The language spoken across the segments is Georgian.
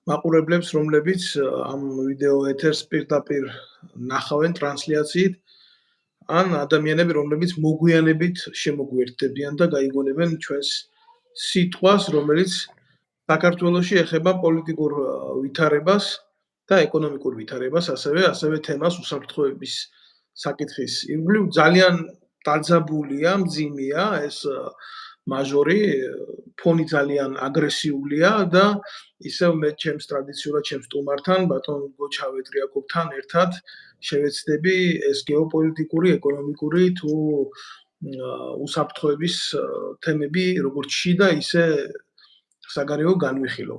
მაყურებლებს, რომლებიც ამ ვიდეო ეთერს პირდაპირ ნახავენ ტრანსლაციით, ან ადამიანები, რომლებიც მოგვიანებით შემოგვიერთდებიან და გაიგონებენ ჩვენს სიტყვას, რომელიც საქართველოში ეხება პოლიტიკურ ვითარებას და ეკონომიკურ ვითარებას, ასევე თემას უსაფრთხოების საკითხის ირგვლივ ძალიან დაძაბულია, მძიმეა ეს მაჟორი, ფონი ძალიან აგრესიულია და ისევ მე ჩემს ტრადიციულად ჩემს სტუმართან, ბატონ გოჩა ვეტრიაკოვთან ერთად შევეცდები ეს გეოპოლიტიკური, ეკონომიკური თუ უსაფრთხოების თემები როგორც შიდა, ისე საგარეო განვიხილო.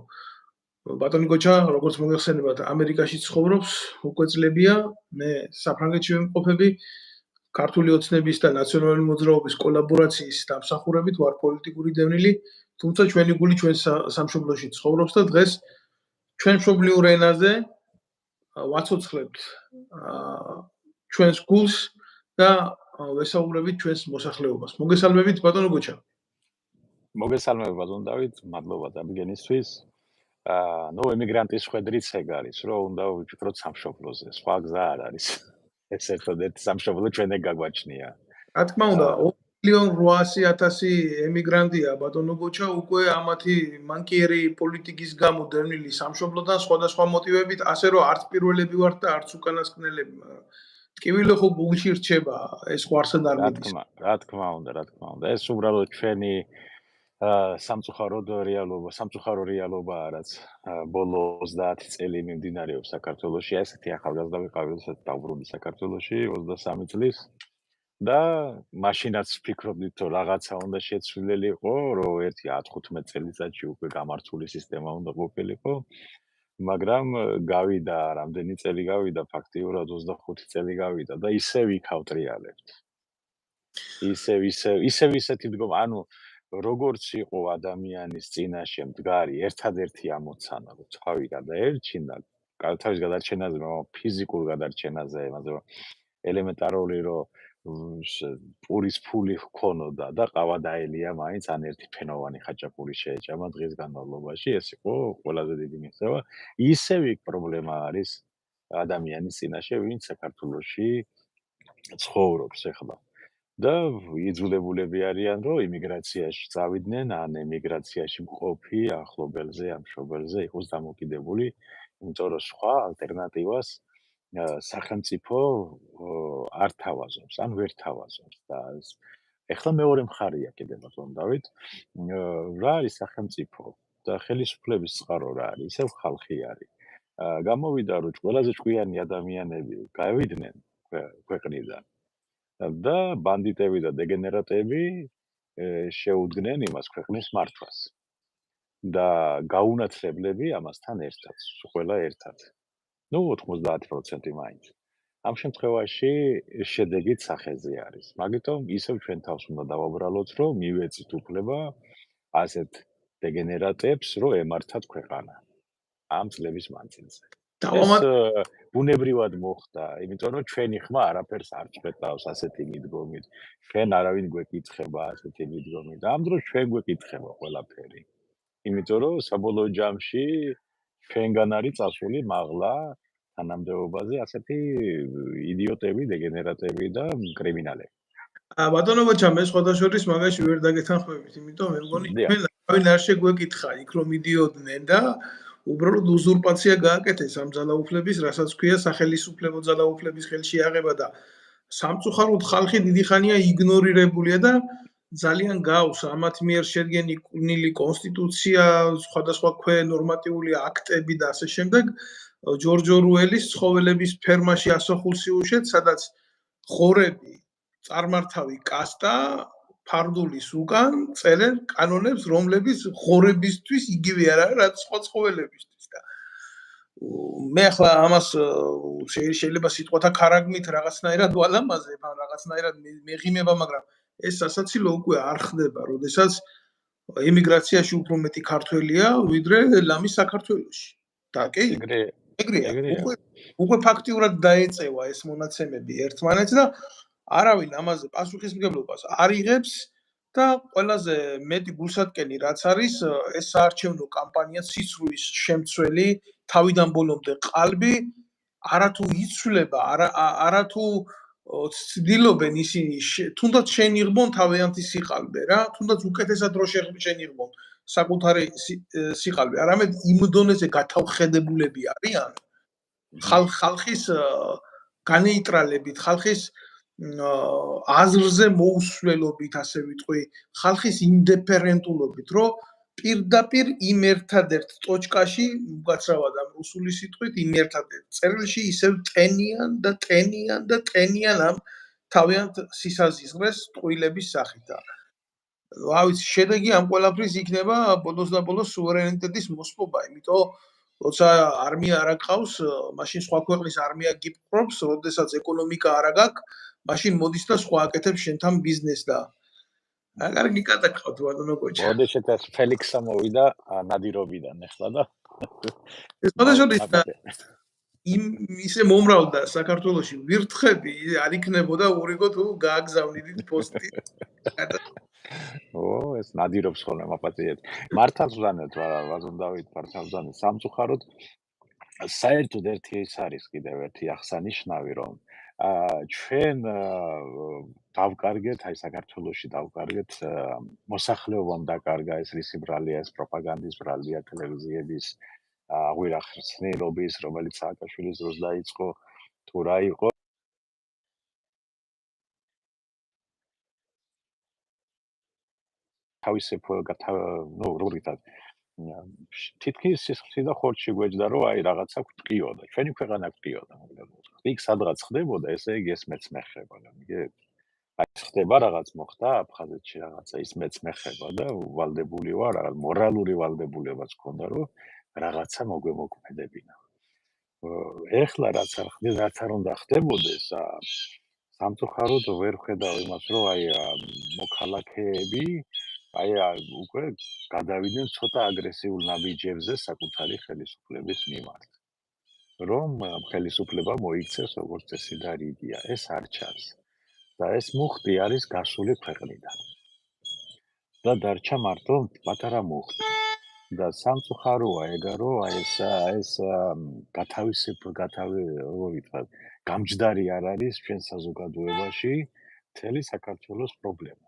ბატონი გოჩა, როგორც მოგეხსენებათ, ამერიკაში ცხოვრობს უკვე წლებია, მე საფრანგეთში ვიმყოფები, ქართული ოცნების და ნაციონალური მოძრაობის კოლაბორაციის დამსახურებით ვარ პოლიტიკური დევნილი, თუმცა ჩვენი გული ჩვენ სამშობლოში ცხოვრობს და დღეს ჩვენ მშობლიურ ენაზე ვაცოცხლებთ ჩვენს გულს და ვესაუბრებით ჩვენს მოსახლეობას. მოგესალმებით, ბატონო გოჩა. მოგესალმებით, ბატონ დავით, მადლობა დაბგენისთვის. ემიგრანტის ხვედრიც ეგ არის, რომ უნდა ვიფიქროთ სამშობლოზე, სხვა გზა არ არის. ეს ერთადერთი სამშობლო ჩვენ ეგ გაგვაჩნია. რა თქმა უნდა, 2.800.000 ემიგრანტია, ბატონო გოჩა, უკვე ამათი მანკიერი პოლიტიკის გამო დევნილი სამშობლოდან სხვადასხვა მოტივებით, ასე რომ არც პირველები ვართ და არც უკანასკნელები, მაგრამ ტკივილი ხო გულში რჩება, ეს ხვარსად არ მიდის. რა თქმა უნდა, ეს უბრალოდ ჩვენი სამწუხარო რეალობაა, რაც ბოლო 30 წელი მიმდინარეობს საქართველოში. ესეთი ახალგაზრდა ვიყავი, როდესაც დავბრუნდი საქართველოში 23 წლის და მაშინაც ვფიქრობდით, რომ რაღაცა უნდა შეცვლილიყო, რომ 10-15 წელიწადში უკვე გამართული სისტემა უნდა ყოფილიყო, მაგრამ გავიდა, რამდენი წელი გავიდა, ფაქტიურად 25 წელი გავიდა და ისევ იქ ავტრიალებთ. ისევ ისეთი დგომა, ანუ როგორც იყო ადამიანის წინაშე მდგარი ერთადერთი ამოცანა, რომ თავი გადაერჩინა, თავის გადარჩენაზე, ფიზიკურ გადარჩენაზე, მაგრამ ელემენტარული რომ პურის ფული ჰქონოდა და ყავა დაელია მაინც ან ერთი ფენოვანი ხაჭაპური შეეჭამა დღის განმავლობაში, ეს იყო ყველაზე დიდი მიღწევა. ისევ იქ პრობლემა არის ადამიანის წინაშე, ვინც საქართველოში ცხოვრობს ახლა. და იძულებულები არიან, რომ იმიგრაციაში წავიდნენ, ან ემიგრაციაში მყოფი ახლობელზე, ამ მშობელზე იყოს დამოკიდებული, იმიტომ რომ სხვა ალტერნატივას სახელმწიფო არ თავაზობს, ან ვერ თავაზობს და ეხლა მეორე მხარეა კიდე ბატონ დავით, რა არის სახელმწიფო და ხელისუფლების წყარო რა არის, ისევ ხალხი არის. გამოვიდა, რომ ყველაზე ჭკვიანი ადამიანები გავიდნენ ქვეყნიდან და ბანდიტები და დეგენერატები შეუდგნენ იმას ქვეყნის მართვას და გაუნათლებლები ამასთან ერთად, ყველა ერთად. 90% მაინც. ამ შემთხვევაში შედეგით სახეზე არის. მაგიტომ ისევ ჩვენ თავს უნდა დავაბრალოთ, რომ მივეწით უფლება ასეთ დეგენერატებს, რომ ემართათ ქვეყანა ამ წლების მანძილზე. ეს ბუნებრივად მოხდა, იმიტომ რომ ჩვენი ხმა არაფერს არ ჭვეთავს ასეთი მიდგომით. ჩვენ არავინ გვეკითხება ასეთი მიდგომით. ამ დროს ჩვენ გვეკითხება ყველაფერი. იმიტომ რომ საბოლოო ჯამში ჩვენგან არის წასული მაღლა თანამდებობაზე ასეთი იდიოტები, დეგენერატები და კრიმინალები. ბატონო გოჩა, მე სხვადასხვა მაგაში ვერ დაგეთანხმებით, იმიტომ მე მგონი ჩვენ არავინ არ შეგვეკითხა იქ რომ მიდიოდნენ და უბრალოდ უზურპაცია გააკეთეს ამ ძალაუფლების, რასაც ქვია სახელისუფლებო ძალაუფლების ხელში აღება და სამწუხაროდ ხალხი დიდი ხანია იგნორირებულია და ძალიან გავს ამათ მიერ შედგენილი კონსტიტუცია, სხვადასხვა ნორმატიული აქტები და ასე შემდეგ. ჯორჯ ორუელის ცხოველების ფერმაში ასახულ სიუჟეტს, სადაც ხორები, წარმართავი კასტა ფარდულის უკან წერენ კანონებს, რომლებიც ხორებისთვის იგივე არ არის, რაც სხვა ცხოველებისთვის და მე ახლა ამას შეიძლება სიტყვათა ქარაგმით რაღაცნაირად ვალამაზებ, ან რაღაცნაირად მეღიმება, მაგრამ ეს სასაცილო უკვე არ ხდება, როდესაც ემიგრაციაში უფრო მეტი ქართველია, ვიდრე ლამის საქართველოში. და კი, ეგრეა. უკვე ფაქტიურად დაეწევა ეს მონაცემები ერთმანეთს და არავინ ამაზე პასუხისმგებლობას არ იღებს და ყველაზე მეტი გულსატკელი რაც არის, ეს საარჩევნო კამპანია ციცრულის შემცველი, თავიდან ბოლომდე ყალბი, არათუ იცვლება, არათუ ცდილობენ ისინი თუნდაც შეინიღბონ თავიანთი სიყალბე რა, თუნდაც უკეთესად რო შეინიღბონ საკუთარი სიყალბე, არამედ იმ დონეზე გათავხედებულები არიან ხალხის განეიტრალებით, ხალხის აზრზე მოუსვლელობით, ასე ვიტყვი, ხალხის ინდიფერენტულობით, რომ პირდაპირ იმ ერთადერთ ტოჩკაში, უკაცრავად ამ რუსული სიტყვით, იმ ერთადერთ წერილში ისევ ტენიან ამ თავიანთ სისაზღვრეს ტყუილების სახით. რა ვიცი, შედეგი ამ ყველაფრის იქნება ბოლოს და ბოლოს სუვერენიტეტის მოსპობა, იმიტომ როცა არმია არ აქვს, მაშინ სხვა ქვეყნის არმია გიპყრობს, როდესაც ეკონომიკა არ აქვს, მაშინ მოდის და სხვა აკეთებს შენთან ბიზნესს და კარგი კატაკავთ ბატონო გოჩა. მოდეშეთ ეს ფელიქსა მოვიდა ნადირობიდან ახლა და ეს გადაშოდის ისე მომრავლდა საქართველოში ვირთხები არ იქნებოდა ურიგო თუ გააგზავნიდით პოსტი. ეს ნადირობს ხოლმე მაპატიეთ. მართალ ვზანეთ ვაზონ დავით მართალ ვზანეთ სამწუხაროდ საერთოდ ერთი ის არის კიდევ ერთი აღსანიშნავი რომ ჩვენ დავკარგეთ აი საქართველოში დავკარგეთ მოსახლეობამ დაკარგა ეს რისი ბრალია ეს პროპაგანდის ბრალია ტელევიზიების აღვირახსნილობის რომელიც სააკაშვილის დროს დაიწყო თუ რა იყო თავისე ნუ როგორ ითქვა თითქოს სიცხე და ხორცი გვეჯდა რომ აი რაღაცა გვტყიოდა ჩვენი ქვეყანა გვტყიოდა მოკლედ იქ სადღაც ხდებოდა ესე იგი ეს მეც მეხება აი ხდება რაღაც მოხდა აფხაზეთში რაღაცა ის მეც მეხება და ვალდებული ვარ რაღაც მორალური ვალდებულებაც ქონდა რომ რაღაცა მოგვემოქმედებინა ეხლა რაც არ უნდა ხდებოდეს სამწუხაროდ ვერ ხედავ იმას რომ აი მოქალაქეები აი უკვე გადავიდნენ ცოტა აგრესიულ ნაბიჯებზე საკუთარი ხელისუფლების მიმართ. რომ ხელისუფლება მოიქცეს როგორც წესი და რიგია, ეს არ ჩანს. და ეს მუხტი არის გასული ქვეყნიდან. და დარჩა მარტო პატარა მუხტი. და სამწუხაროა ეგა რომ აი ეს გამჯდარი არ არის ჩვენ საზოგადოებაში მთელი საქართველოს პრობლემა.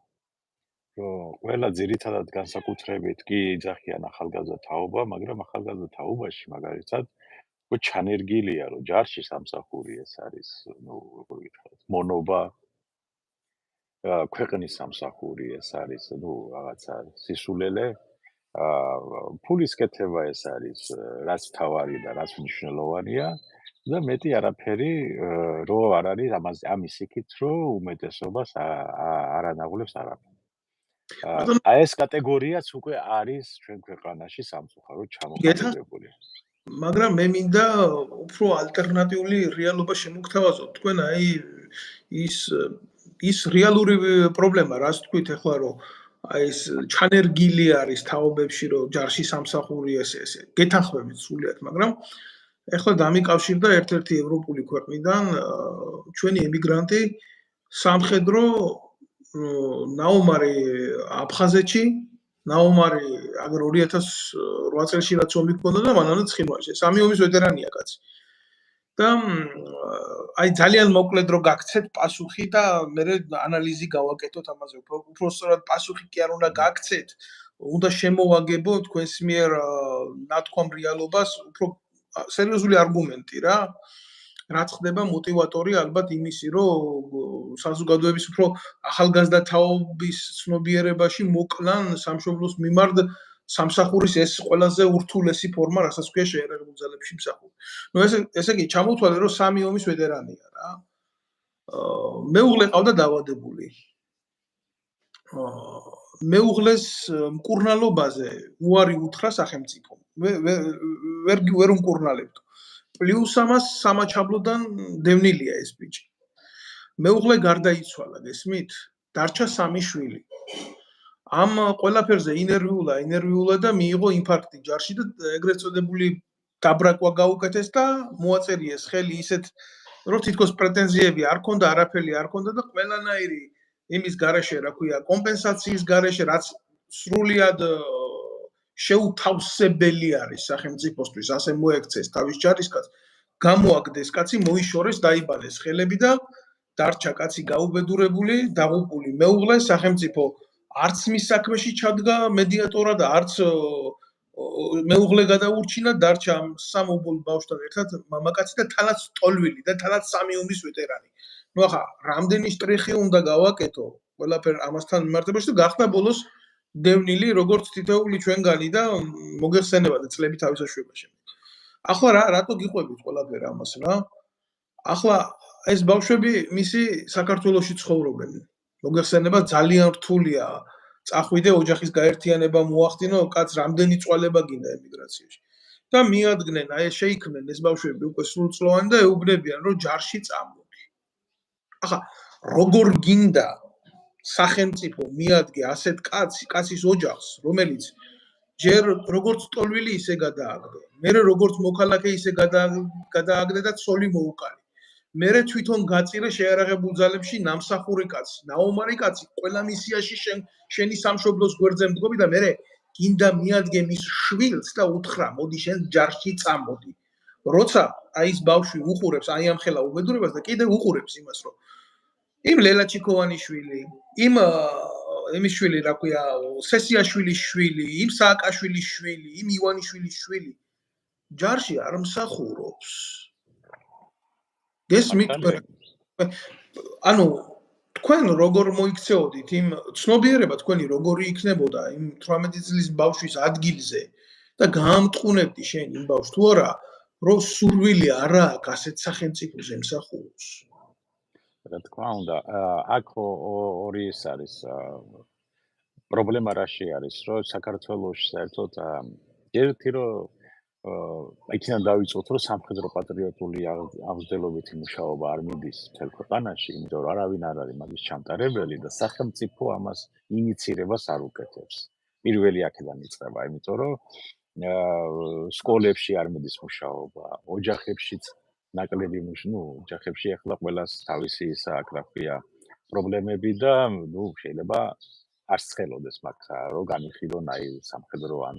ყველა ძირითადად განსაკუთრებით კი იძახიან ახალგაზრდა თაობა, მაგრამ ახალგაზრდა თაობაში მაგალითად ჩანერგილია, რომ ჯარში სამსახური ეს არის, ნუ როგორ ვიტყვათ, მონობა ქვეყნის სამსახური ეს არის, ნუ რაღაცა სისულელე, ფულის კეთება ეს არის, რაც თავარი და რაც მნიშვნელოვანია და მეტი არაფერი რო არ არის ამის იქით, რომ უმეტესობას არ ანაღვლებს არაფერი. აი ეს კატეგორიაც უკვე არის ჩვენ ქვეყანაში სამწუხაროდ ჩამოყალიბებული. მაგრამ მე მინდა უფრო ალტერნატიული რეალობა შემოგთავაზოთ. თქვენ აი ის რეალური პრობლემა, რაც თქვით ახლა რომ აი ეს ჩანერგილი არის თაობებში რომ ჯარში სამსახური ესე გეთანხმებით სულიად, მაგრამ ახლა დამიკავშირდა ერთ-ერთი ევროპული ქვეყნიდან ჩვენი ემიგრანტი სამხედრო ნაუმარი აფხაზეთში, ნაუმარი აგერ 2008 წელს რაც ომი ჰქონდა და მანამდე ცხინვალში. სამი ომის ვეტერანია კაცი. და აი ძალიან მოკლედ რო გაგცეთ პასუხი და მე ანალიზი გავაკეთოთ ამაზე. უფრო სწორად პასუხი კი არ უნდა გაგცეთ, უნდა შემოვაგებო თქვენს მიერ ნათქვამ რეალობას უფრო სერიოზული არგუმენტი რა. რაც ხდება мотиваტორი ალბათ იმისი, რომ საზოგადოების უფრო ახალგაზრდა თაობის ცნობიერებაში მოკლან სამშობლოს მიმართ სამსახურის ეს ყველაზე ურთულესი ფორმა, რასაც ქვია შეერაღებულ ძალებში მსახური. ნუ ესე იგი ჩამოთვალე, რომ სამი ომის ვეტერანია რა. მეუღლე ყავდა დაავადებული. მეუღლეს მკურნალობაზე უარი უთხრა სახელმწიფომ. ვერ უმკურნალებდო. პლუს ამას სამაჩაბლოდან დევნილია ეს ბიჭი. მეუღლე გარდაიცვალა, გესმით? დარჩა სამი შვილი. ამ ყველაფერზე ინერვიულა და მიიღო ინფარქტი ჯარში და ეგრეთ წოდებული დაბრაკვა გაუკეთეს და მოაწერიეს ხელი ისეთ, რომ თითქოს პრეტენზიები არ ქონდა, არაფერი არ ქონდა და ყველანაირი იმის garaშე, რა ქვია, კომპენსაციის garaშე, რაც სრულიად შეუთავსებელი არის სახელმწიფოსთვის, ასე მოექცეს თავის ჯარისკაცს, გამოაგდეს კაცი, მოიშორეს, დაიბალეს ხელები და დარჩა კაცი გაუბედურებული, დაღუპული. მეუღლე სახელმწიფო არც მის საქმეში ჩადგა მედიატორად, არც მეუღლე გადაურჩინა, დარჩა ამ სამობოლ ბავშვთან ერთად მამაკაცი და თანაც ტოლვილი და თანაც სამი ომის ვეტერანი. ნუ ახლა რამდენი შტრიხი უნდა გავაკეთო ყველაფერ ამასთან მიმართებაში და გახდა ბოლოს დევნილი როგორც თითოეული ჩვენგანი და მოგეხსენება და წლები თავისაშუებაში. ახლა რატო გიყვებით ყველაფერ ამას რა? ახლა ეს ბავშვები მისი საქართველოში ცხოვრობენ. მოგეხსენება ძალიან რთულია. წახვიდე ოჯახის გაერთიანება მოახდინო, კაც რამდენი წვალება გინდა ემიგრაციაში. და მიადგნენ, აი შეიქმნენ ეს ბავშვები უკვე სრულწლოვანი და ეუბნებიან, რომ ჯარში წამოდი. ახლა როგორ გინდა სახელმწიფო მიადგე ასეთ კაცის ოჯახს, რომელიც ჯერ როგორც ტოლვილი ისე გადააგდო, მერე როგორც მოქალაქე ისე გადააგდე და ცოლი მოუკალი. მერე თვითონ გაწირე შეარაღებულ ძალებში ნამსახური კაცი, ნაომარი კაცი, ყველა მისიაში შენი სამშობლოს გვერდზე მდგომი და მერე გინდა მიადგე მის შვილს და უთხრა, მოდი შენ ჯარში წამოდი. როცა აი ეს ბავშვი უყურებს აი ამ ხელა უბედურებას და კიდე უყურებს იმას, რომ იმ ლელა ჩიქოვანიშვილი, იმ იმის შვილი, რა ქვია, სესიაშვილის შვილი, იმ სააკაშვილის შვილი, იმ ივანიშვილის შვილი ჯარში არ მსახურობს. გესმით? ანუ თქვენ როგორ მოიქცეოდით იმ ცნობიერება თქვენი როგორი იქნებოდა იმ 18 წლის ბავშვის ადგილზე და გაამტყუნებდი შენ იმ ბავშვს თუ არა, რომ სურვილი არა აქვს ასეთ სახელმწიფოზე მსახურობს. რა თქმა უნდა, აქ ორი ის არის პრობლემა რაში არის, რომ საქართველოს საერთოდ ერთი რომ იქიდან დავიწყოთ, რომ სამხედრო პატრიოტული აღზრდელობითი მუშაობა არ მიდის მთელ ქვეყანაში, იმიტომ რომ არავინ არ არის მაგის ჩამტარებელი და სახელმწიფო ამას ინიცირებას არ უკეთებს. პირველი აქედან იწყება, იმიტომ რომ სკოლებში არ მიდის მუშაობა, ოჯახებშიც ნაკლები ოჯახებში ახლა ყველას თავისი ისა აქ რა ქვია პრობლემები და შეიძლება არ სხელოდეს მაგ რომ განიხილონ აი სამხედრო ან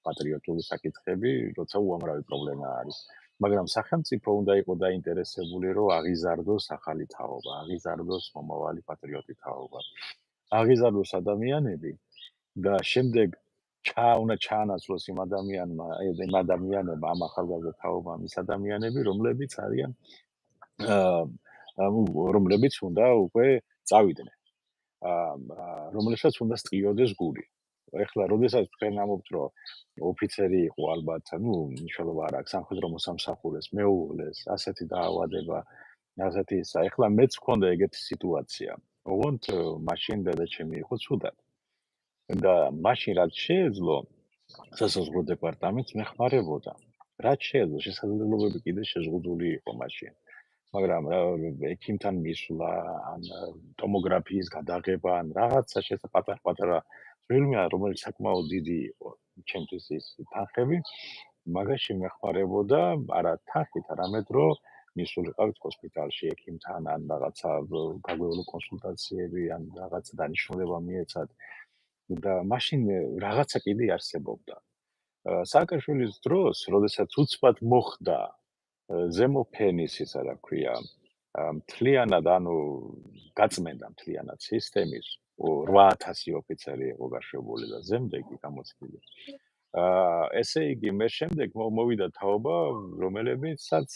პატრიოტული საკითხები, როცა უამრავი პრობლემა არის. მაგრამ სახელმწიფო უნდა იყოს დაინტერესებული, რომ აღიზარდოს ახალი თაობა, აღიზარდოს მომავალი პატრიოტი თაობა. აღიზარდოს ადამიანები და შემდეგ უნდა ჩაანაცვლოს იმ ადამიანებმა, ამ ახალგაზრდა თაობამ ის ადამიანები, რომლებიც არიან რომლებიც უნდა უკვე წავიდნენ. რომლებსაც უნდა სტყიოდეს გული. ეხლა როდესაც თქვენ ამბობთ, რომ ოფიცერი იყო ალბათ, მნიშვნელობა არ აქვს სამხედრო მოსამსახურეს, მეუღლეს, ასეთი დაავადება, ასეთი ისა. ეხლა მეც მქონდა ეგეთი სიტუაცია. ოღონდ მაშინ დედაჩემი იყო ცუდად. და მაშინ რაც შეეძლო სასაზღვრო დეპარტამენტს მეხმარებოდა. რაც შეეძლო შესაძლებლობები კიდე შეზღუდული იყო მაშინ. მაგრამ ექიმთან მისვლა, ან ტომოგრაფიის გადაღება, ან რაღაცა პატარ-პატარა წვლილმა, რომელიც საკმაოდ დიდი იყო ჩემთვის ის თანხები, მაგაში მეხმარებოდა არა თანხით, არამედ რომ მისულიყავით ჰოსპიტალში ექიმთან, ან რაღაცა გაგვეულო კონსულტაციები, ან რაღაცა დანიშნულება მიეცათ. და მაშინ რაღაცა კიდე არსებობდა. სააკაშვილის დროს, როდესაც უცბად მოხდა ზემო ფენის ისა რა ქვია, მთლიანად გაწმენდა მთლიანად სისტემის 8000 ოფიცერი იყო გაშვებული და ზემდეგი გამოცხილი. ესე იგი, მე შემდეგ მოვიდა თაობა, რომელებიცაც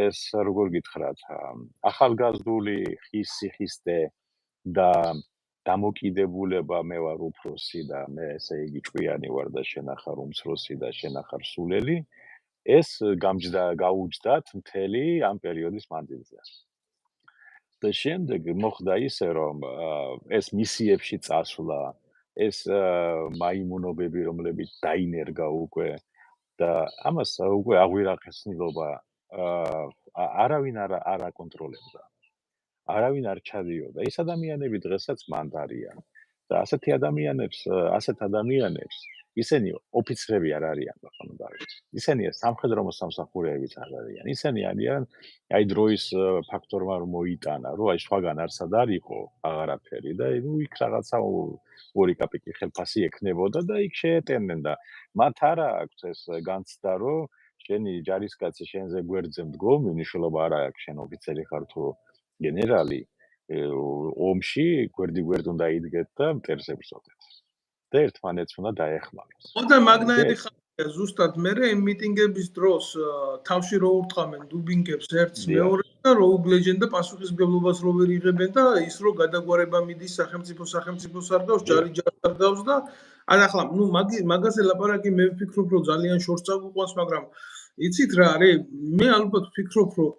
ეს როგორ გითხრათ, ახალგაზრდული სიხისტე და დამოკიდებულება მე ვარ უფროსი და მე ესე იგი ჭკვიანი ვარ და შენ ახარ უმცროსი და შენ ახარ სულელი, ეს გაუჯდათ მთელი ამ პერიოდის მანძილზე. და შემდეგ მოხდა ისე, რომ ეს მისიებში წასვლა, ეს მაიმუნობები, რომლებიც დაინერგა უკვე და ამას უკვე აღვირახესნილობა არავინ არ აკონტროლებდა. არავინ არ ჩადიოდა. ის ადამიანები დღესაც მანდ არიან. და ასეთ ადამიანებს ისინი ოფიცრები არ არიან, ბატონო დავით. ისინი სამხედრო მოსამსახურეებიც არ არიან. ისინი არიან აი დროის ფაქტორმა რომ მოიტანა, რომ აი სხვაგან არსად არ იყო აღარაფერი და ნუ იქ რაღაცა 2 კაპიკი ხელფასი ექნებოდა და იქ შეეტენდნენ და მათ არა აქვს ეს განცდა, რომ შენი ჯარისკაცი შენზე გვერდზე მდგომი, მნიშვნელობა არ აქვს შენ ოფიცერი ხარ თუ გენერალი, ომში გვერდ უნდა იდგეთ და მტერს ებრძოდეთ. და ერთმანეთს უნდა დაეხმაროს. და მაგნაირი ხალხია ზუსტად მე იმ მიტინგების დროს თავში რო ურტყამენ დუბინგებს ერთს მეორეს და რო უგლეჯენ და პასუხისმგებლობას რო ვერ იღებენ და ის რო გადაგვარება მიდის სახელმწიფოს არ გავს ჯარი არ გავს და ან ახლა ნუ მაგაზე ლაპარაკი მე ვფიქრობ რომ ძალიან შორს წაგვიყვანს მაგრამ იცით რა არის მე ალბათ ვფიქრობ რომ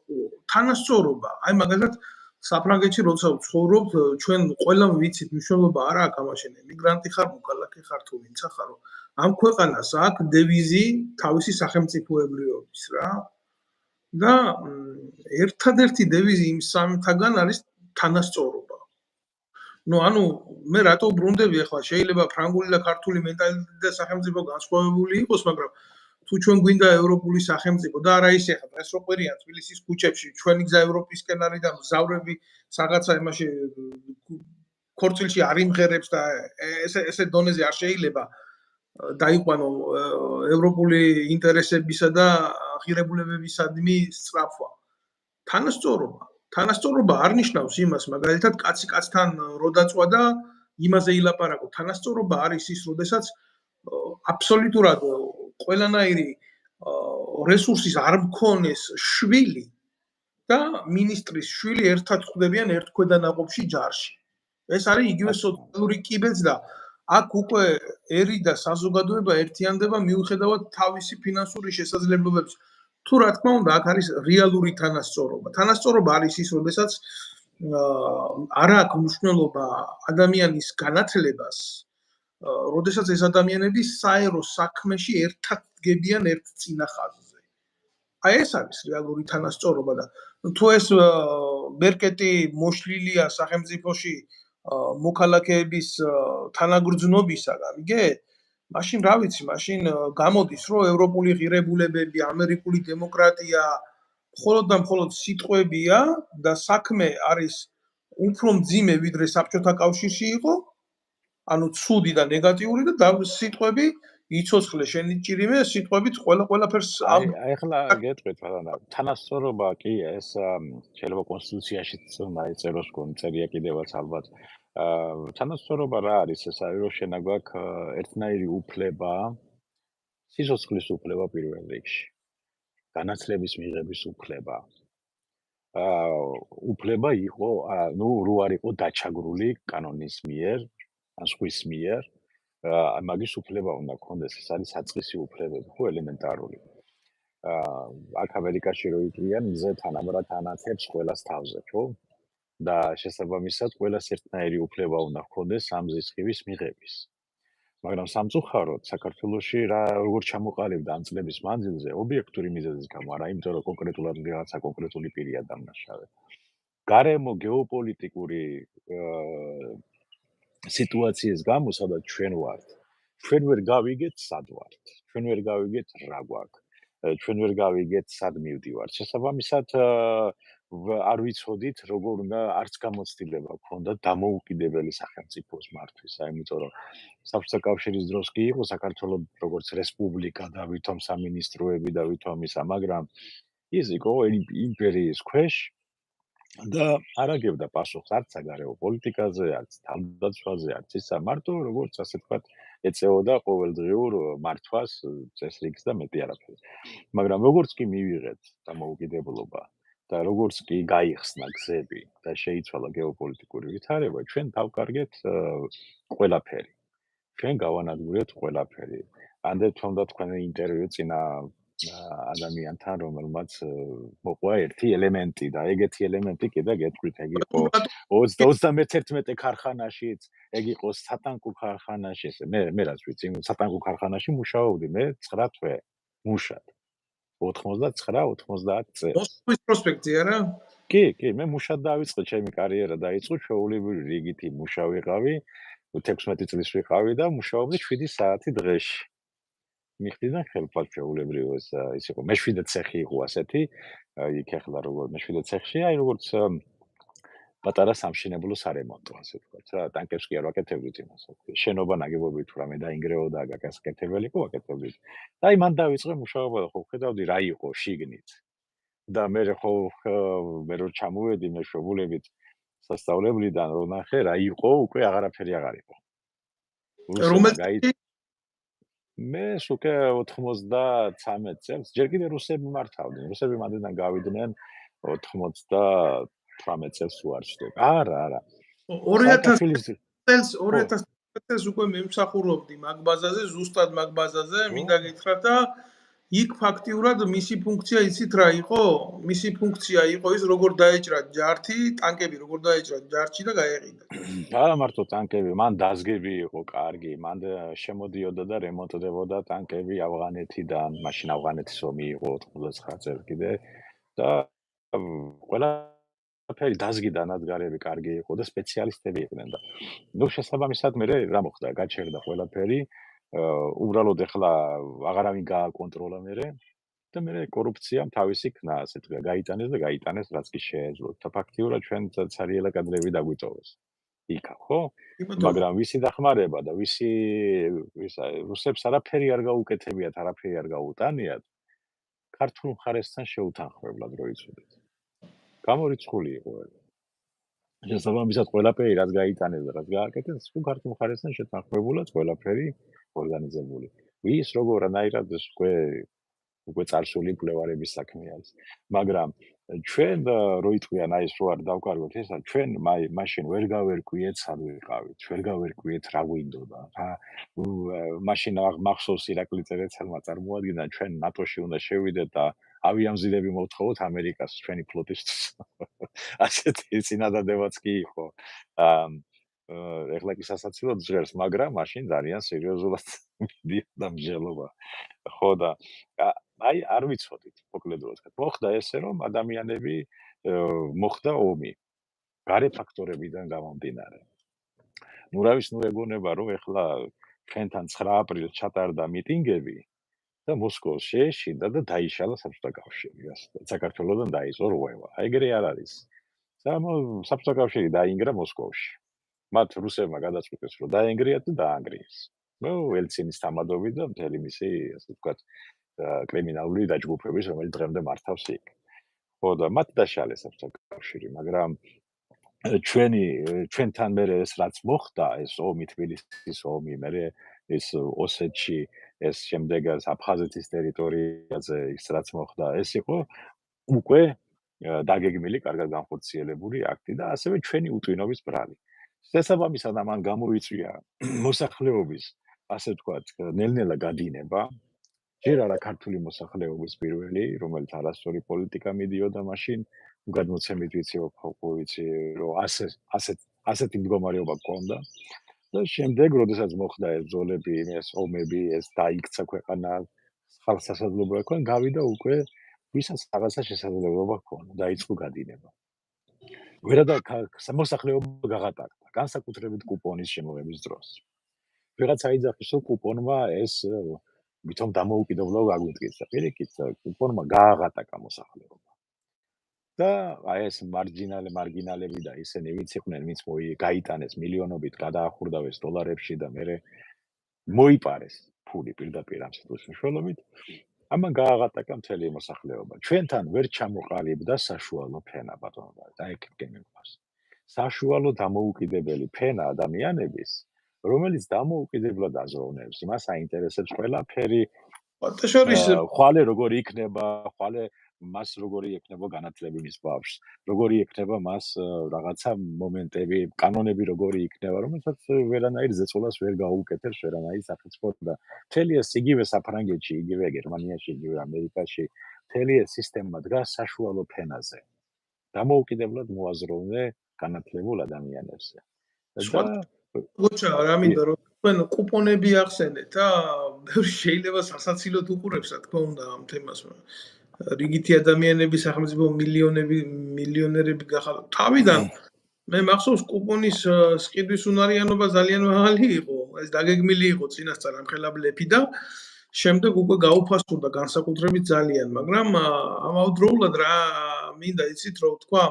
თანასწორობა აი მაგალითად საფრანგეთში როცა ვცხოვრობთ ჩვენ ყველამ ვიცით მნიშვნელობა არ აქვს ამაშენ ემიგრანტი ხარ მოქალაქე ხარ თუ ვინცა ხარო ამ ქვეყანას აქვს დევიზი თავისი სახელმწიფოებრიობის რა და ერთადერთი დევიზი იმ სამთაგან არის თანასწორობა ну ანუ მე რატო ბრუნდები ახლა შეიძლება ფრანგული და ქართული მენტალიტეტი და სახელმწიფო განსხვავებული იყოს მაგრამ თუ ჩვენ გვინდა ევროპული სახელმწიფო და არა ისე ხა ეს რო ყვერიან თბილისის ქუჩებში ჩვენი გზა ევროპისკენ არის და მგზავრები რაღაცა იმაში ქორწილში არ იმღერებს და ესე დონეზე არ შეიძლება დაიყვანო ევროპული ინტერესებისა და ღირებულებებისადმი სწრაფვა თანასწორობა არ ნიშნავს იმას მაგალითად კაცი კაცთან რო დაწვა და იმაზე ილაპარაკო თანასწორობა არის ის როდესაც აბსოლუტურად ყველანაირი რესურსის არ მქონეს შვილი და მინისტრის შვილი ერთად ხვდებიან ერთ ქვედანაყოფში ჯარში. ეს არის იგივე სოციალური კიბეც და აქ უკვე ერი და საზოგადოება ერთიანდება მიუხედავად თავისი ფინანსური შესაძლებლობების. თუ რა თქმა უნდა, აქ არის რეალური თანასწორობა. თანასწორობა არის ის, როდესაც არ აქვს მნიშვნელობა ადამიანის განათლებას როდესაც ეს ადამიანები საერო საქმეში ერთად დგებიან ერთ წინახაზზე. აი ეს არის რეალური თანასწორობა და თუ ეს ბერკეტი მოშლილია სახელმწიფოში მოქალაქეების თანაგრძნობისაგან, იგე? მაშინ რა ვიცი, მაშინ გამოდის, რომ ევროპული ღირებულებები, ამერიკული დემოკრატია მხოლოდ და მხოლოდ სიტყვებია და საქმე არის უფრო მძიმე ვიდრე საბჭოთა კავშირში იყო. ანუ ცუდი და ნეგატიური და სიტყვები იცოცხლე შენი ჭირიმე სიტყვებით ყველაფერს ახლა გეტყვით ბატონო თანასწორობა კი ეს შეიძლება კონსტიტუციაშიც დაიწეროს წერია კიდევაც ალბათ თანასწორობა რა არის ეს არის რომ შენ გვაქვს ერთნაირი უფლება სიცოცხლის უფლება პირველ რიგში განათლების მიღების უფლება უფლება იყო ნუ რო არ იყო დაჩაგრული კანონის მიერ ან სხვის მიერ მაგის უფლება უნდა გქონდეს ეს არის საწყისი უფლებები ხო ელემენტარული აქ ამერიკაში რო იწვიან მზე თანაბრად ანათებს ყველას თავზე ხო და შესაბამისად ყველას ერთნაირი უფლება უნდა გქონდეს სამზის ხივის მიღების მაგრამ სამწუხაროდ საქართველოში როგორ ჩამოყალიბდა ამ წლების მანძილზე ობიექტური მიზეზის გამო არა იმიტომ რომ კონკრეტულად რაღაცა კონკრეტული პირია დამნაშავე გარემო გეოპოლიტიკური სიტუაციის გამო სადაც ჩვენ ვართ ჩვენ ვერ გავიგეთ სად ვართ ჩვენ ვერ გავიგეთ რა გვაქვს ჩვენ ვერ გავიგეთ სად მივდივართ შესაბამისად არ ვიცოდით როგორ უნდა არც გამოცდილება გქონდა დამოუკიდებელი სახელმწიფოს მართვის იმიტომ რომ საბჭოთა კავშირის დროს კი იყო საქართველოს როგორც რესპუბლიკა და ვითომ სამინისტროები და ვითომ ისა მაგრამ ის იყო იმპერიის ქვეშ და არ აგებდა პასუხს არც საგარეო პოლიტიკაზე, არც თავდაცვაზე, არც ისა მარტო როგორც ასე ვთქვათ, ეწეოდა ყოველდღიურ მართვას, წესრიგს და მეტი არაფერი. მაგრამ როგორც კი მივიღეთ დამოუკიდებლობა და როგორც კი გაიხსნა გზები და შეიცვალა გეოპოლიტიკური ვითარება, ჩვენ დავკარგეთ ყველაფერი. ჩვენ გავანადგურეთ ყველაფერი. ამდენ თქონდა თქვენი ინტერვიუ წინა ადამიანთან რომელმაც მოყვა ერთი ელემენტი და ეგეთი ელემენტი კიდე გეტყვით ეგ იყო 31 ქარხანაშიც ეგ იყო სატანკო ქარხანაში ესე მე რაც ვიცი სატანკო ქარხანაში მუშაობდი მე 9 თვე მუშად 99-90 წელს მოსკოვის პროსპექტი არა კი მე მუშად დავიწყე ჩემი კარიერა დაიწყო ჩვეულებრივი რიგითი მუშა ვიყავი 16 წლის ვიყავი და მუშაობდი 7 საათი დღეში. მიხდიდან ხელფად შეულებრივ ეს იყო. მე-7 ცეხი იყო ასეთი, იქ ახლა როგორ მე-7 ცეხში, აი როგორც პატარა სამშენებლო სარემონტო, ასე ვთქვათ რა, ტანკებს კი არ ვაკეთებდით იმას. შენობა ნაგებობი თუ რამე დაინგრეოდა, გაკეთებელი იყო, ვაკეთებდით. და აი მან დავიწყე მუშაობა და ხო ხედავდი რა იყო შიგნით. და მე ხო მე რო ჩამოვედი მეშვეობლებით სასწავლებლიდან რო ნახე რა იყო, უკვე აღარაფერი აღარ იყო. რომელი მე უკვე 93 წელს ჯერ კიდე რუსები მართავდნენ. რუსები მანდიდან გავიდნენ 98 წელს უარჩდები. არა. 2000 წელს უკვე მემსახურობდი მაგ ბაზაზე, ზუსტად მაგ ბაზაზე, მინდა გითხრათ და იქ ფაქტიურად მისი ფუნქცია იცით რა იყო? მისი ფუნქცია იყო ის როგორ დაეჭრათ ჯართი, ტანკები როგორ დაეჭრათ ჯართში და გაეყიდა. არა მარტო ტანკები, მან დაზგები იყო კარგი, მან შემოდიოდა და რემონტდებოდა ტანკები ავღანეთიდან, მაშინ ავღანეთის ომი იყო 99 წელს კიდე და ყველაფერი დაზგი და ნადგარები კარგი იყო და სპეციალისტები იყვნენ და ნუ შესაბამისად მე რა მოხდა, გაჩერდა ყველაფერი, უბრალოდ ახლა აღარავინ გააკონტროლა მე და მე კორუფციამ თავისი ქნა, ასე თქვა, გაიტანეს რაც კი შეეძლო. და ფაქტიურად ჩვენ ცარიელა კადრები დაგვიტოვეს. იქა, ხო? მაგრამ ვისი დახმარება და ვისი რუსებს არაფერი არ გაუკეთებიათ, არაფერი არ გაუტანიათ, ქართულ მხარესთან შეუთანხმებლად რო იცოდეთ. გამორიცხული იყო ეს. შესაბამისად ყველაფერი რაც გაიტანეს და რაც გააკეთეს, თუ ქართულ მხარესთან შეთანხმებულად ყველაფერი ორგანიზებული. ვის როგორანაირად ეს უკვე წარსული მკვლევარების საქმე არის. მაგრამ ჩვენ რო იტყვიან აი ეს რო არ დავკარგოთ ესა, ჩვენ მაშინ ვერ გავერკვიეთ სად ვიყავით, ვერ გავერკვიეთ რა გვინდოდა, რა მაშინ მახსოვს ირაკლი წერეთელმა წარმოადგინა ჩვენ ნატოში უნდა შევიდეთ და ავიამზიდები მოვთხოვოთ ამერიკას ჩვენი ფლოტისთვის. ასეთი წინადადებაც კი იყო. ეხლა კი სასაცილოდ ჟღერს, მაგრამ მაშინ ძალიან სერიოზულად მიდიოდა მსჯელობა. ხო და აი არ ვიცოდით, მოკლედ რო ვთქვა. მოხდა ესე რომ ადამიანები მოხდა ომი. გარე ფაქტორებიდან გამომდინარე. ნუ რა ვის ნუ ეგონება რომ ეხლა ჩვენთან 9 აპრილს ჩატარდა მიტინგები და მოსკოვს შეეშინდა და დაიშალა საბჭოთა კავშირი. საქართველოსთან დაიწყო რღვევა. აი ეგრე არ არის. საბჭოთა კავშირი დაინგრა მოსკოვში. მათ რუსებმა გადაწყვიტეს რომ დაენგრიათ და დაანგრიეს. ნუ ელცინის თამადობით და მთელი მისი ასე ვთქვათ კრიმინალური დაჯგუფების რომელიც დღემდე მართავს იქ. ხო და მათ დაშალეს საბჭოთა კავშირი, მაგრამ ჩვენთან მე ეს რაც მოხდა, ეს ომი თბილისის ომი, მე ეს ოსეთში, ეს შემდეგ აფხაზეთის ტერიტორიაზე ის რაც მოხდა, ეს იყო უკვე დაგეგმილი, კარგად განხორციელებული აქტი და ასევე ჩვენი უტვინობის ბრალი. შესაბამისად ამან გამოიწვია მოსახლეობის, ასე ვთქვათ, ნელ-ნელა გადინება. ჯერ არა ქართული მოსახლეობის პირველი, რომელიც არასწორი პოლიტიკა მიდიოდა მაშინ, გადმოცემით ვიცი რომ ასეთი მდგომარეობა გქონდა. და შემდეგ, როდესაც მოხდა ეს ბრძოლები, ეს ომები, ეს დაიქცა ქვეყანა, ხალხს შესაძლებლობა ჰქონდა, გავიდა უკვე ვისაც რაღაცა შესაძლებლობა ჰქონდა, დაიწყო გადინება. ვერადა მოსახლეობა გაღატაკდა, განსაკუთრებით კუპონის შემოღების დროს. ვიღაც აიძახეს რომ კუპონმა ეს ვითომ დამოუკიდებლობა გაგვიტკიცა. პირიქით, კუპონმა გააღატაკა მოსახლეობა. და აი ეს მარგინალები და ისინი ვინც იყვნენ, ვინც გაიტანეს მილიონობით, გადაახურდავეს დოლარებში და მე მოიპარეს ფული პირდაპირ ამ სიტყვის მნიშვნელობით. ამან გააღატაკა მთელი მოსახლეობა. ჩვენთან ვერ ჩამოყალიბდა საშუალო ფენა, ბატონო, და ეგ გემიყვარს. საშუალო დამოუკიდებელი ფენა ადამიანების, რომელიც დამოუკიდებლად აზროვნებს, მას აინტერესებს ყველაფერი. ხვალე როგორი იქნება, ხვალე მას როგორი ექნება განათლები მის ბავშვს, როგორი ექნება მას რაღაცა მომენტები, კანონები როგორი იქნება, რომელსაც ვერანაირ ზეწოლას ვერ გაუკეთებს, ვერანაირ საფუძვლო და მთელი ეს იგივე საფრანგეთში, იგივე გერმანიაში, იგივე ამერიკაში, მთელი ეს სისტემა დგას საშუალო ფენაზე. დამოუკიდებლად მოაზროვნე განათლებულ ადამიანებს. გოჩა, რა მინდა რომ თქვენ კუპონები ახსენეთ და შეიძლება სასაცილოდ უყურებს, რა თქმა უნდა, ამ თემას. რიგითი ადამიანები, სახელმწიფო მილიონერები გახალ. თავიდან მე მახსოვს კუპონის სყიდვის უნარიანობა ძალიან მაღალი იყო, ეს დაგეგმილი იყო წინასწარ ამხელა ბლეფი და შემდეგ უკვე გაუფასურდა განსაკუთრებით ძალიან, მაგრამ ამავდროულად რა მინდა იცით რომ თქვა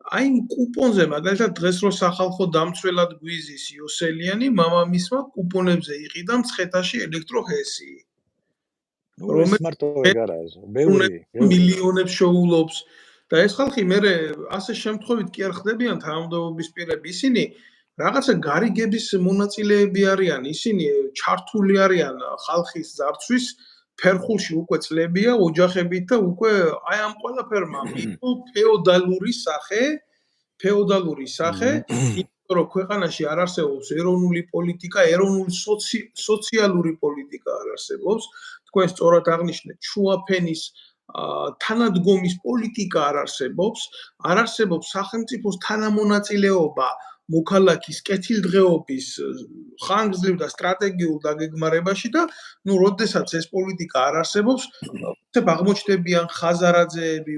აი იმ კუპონზე მაგალითად დღეს რო სახალხო დამცველად გვიზის იოსელიანი მამამისმა კუპონებზე იყიდა მცხეთაში ელექტროჰესი ეს მარტო ეგ არაა, ბევრი მილიონებს შეულობს და ეს ხალხი მე ასე შემთხვევით კი არ ხდებიან თანამდებობის პირები ისინი რაღაცა გარიგების მონაწილეები არიან ისინი ჩართული არიან ხალხის ძარცვის ფერხულში უკვე წლებია ოჯახებით და უკვე აი ამ ყველაფერმა იყო ფეოდალური სახე იმიტომ რომ ქვეყანაში არ არსებობს ეროვნული პოლიტიკა ეროვნული სოციალური პოლიტიკა არ არსებობს თქვენ სწორად აღნიშნეთ ჩუაფენის თანადგომის პოლიტიკა არ არსებობს სახელმწიფოს თანამონაწილეობა მოქალაქის კეთილდღეობის ხანგრძლივ და სტრატეგიულ დაგეგმარებაში და ნუ როდესაც ეს პოლიტიკა არ არსებობს უცებ აღმოჩნდებიან ხაზარაძეები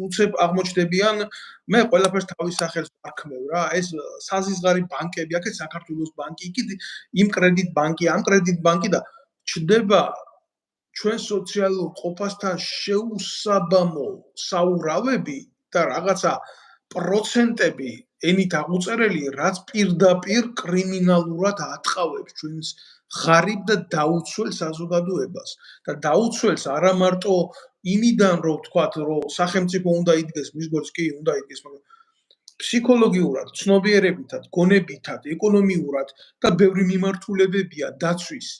უცებ აღმოჩნდებიან მე ყველაფერს თავის სახელს ვარქმევ რა ეს საზისგარი ბანკები აქეთ საქართველოს ბანკი იქით იმ კრედიტ ბანკი ამ კრედიტ ბანკი და ჩდება ჩვენ სოციალურ ყოფასთან შეუსაბამო საურავები და რაღაცა პროცენტები ენით აღუწერელი რაც პირდაპირ კრიმინალურად ატყავებს ჩვენს ღარიბ და დაუცველ საზოგადოებას და დაუცველს არა მარტო იმიდან რომ ვთქვათ რომ სახელმწიფო უნდა იდგეს მის გვერდს კი უნდა იდგეს მაგრამ ფსიქოლოგიურად ცნობიერებითად გონებითად ეკონომიურად და ბევრი მიმართულებებია დაცვის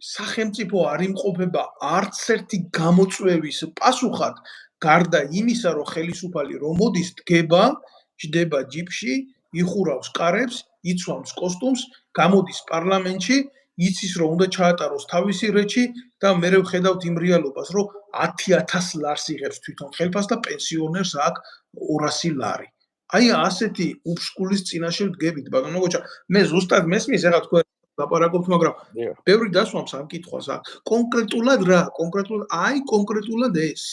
სახელმწიფო არ იმყოფება არც ერთი გამოწვევის პასუხად გარდა იმისა რომ ხელისუფალი რომ მოდის დგება ჯდება ჯიპში იხურავს კარებს იცვამს კოსტუმს გამოდის პარლამენტში იცის რომ უნდა ჩაატაროს თავისი რეჩი და მე ვხედავთ იმ რეალობას რომ 10,000 ლარს იღებს თვითონ ხელფას და პენსიონერს აქვს 200 ლარი აი ასეთი უბსკულის წინაშე ვდგებით ბატონო გოჩა მე ზუსტად მესმის ეხლა თქვენ ლაპარაკობთ მაგრამ ბევრი დასვამს ამ კითხვას კონკრეტულად რა კონკრეტულად ეს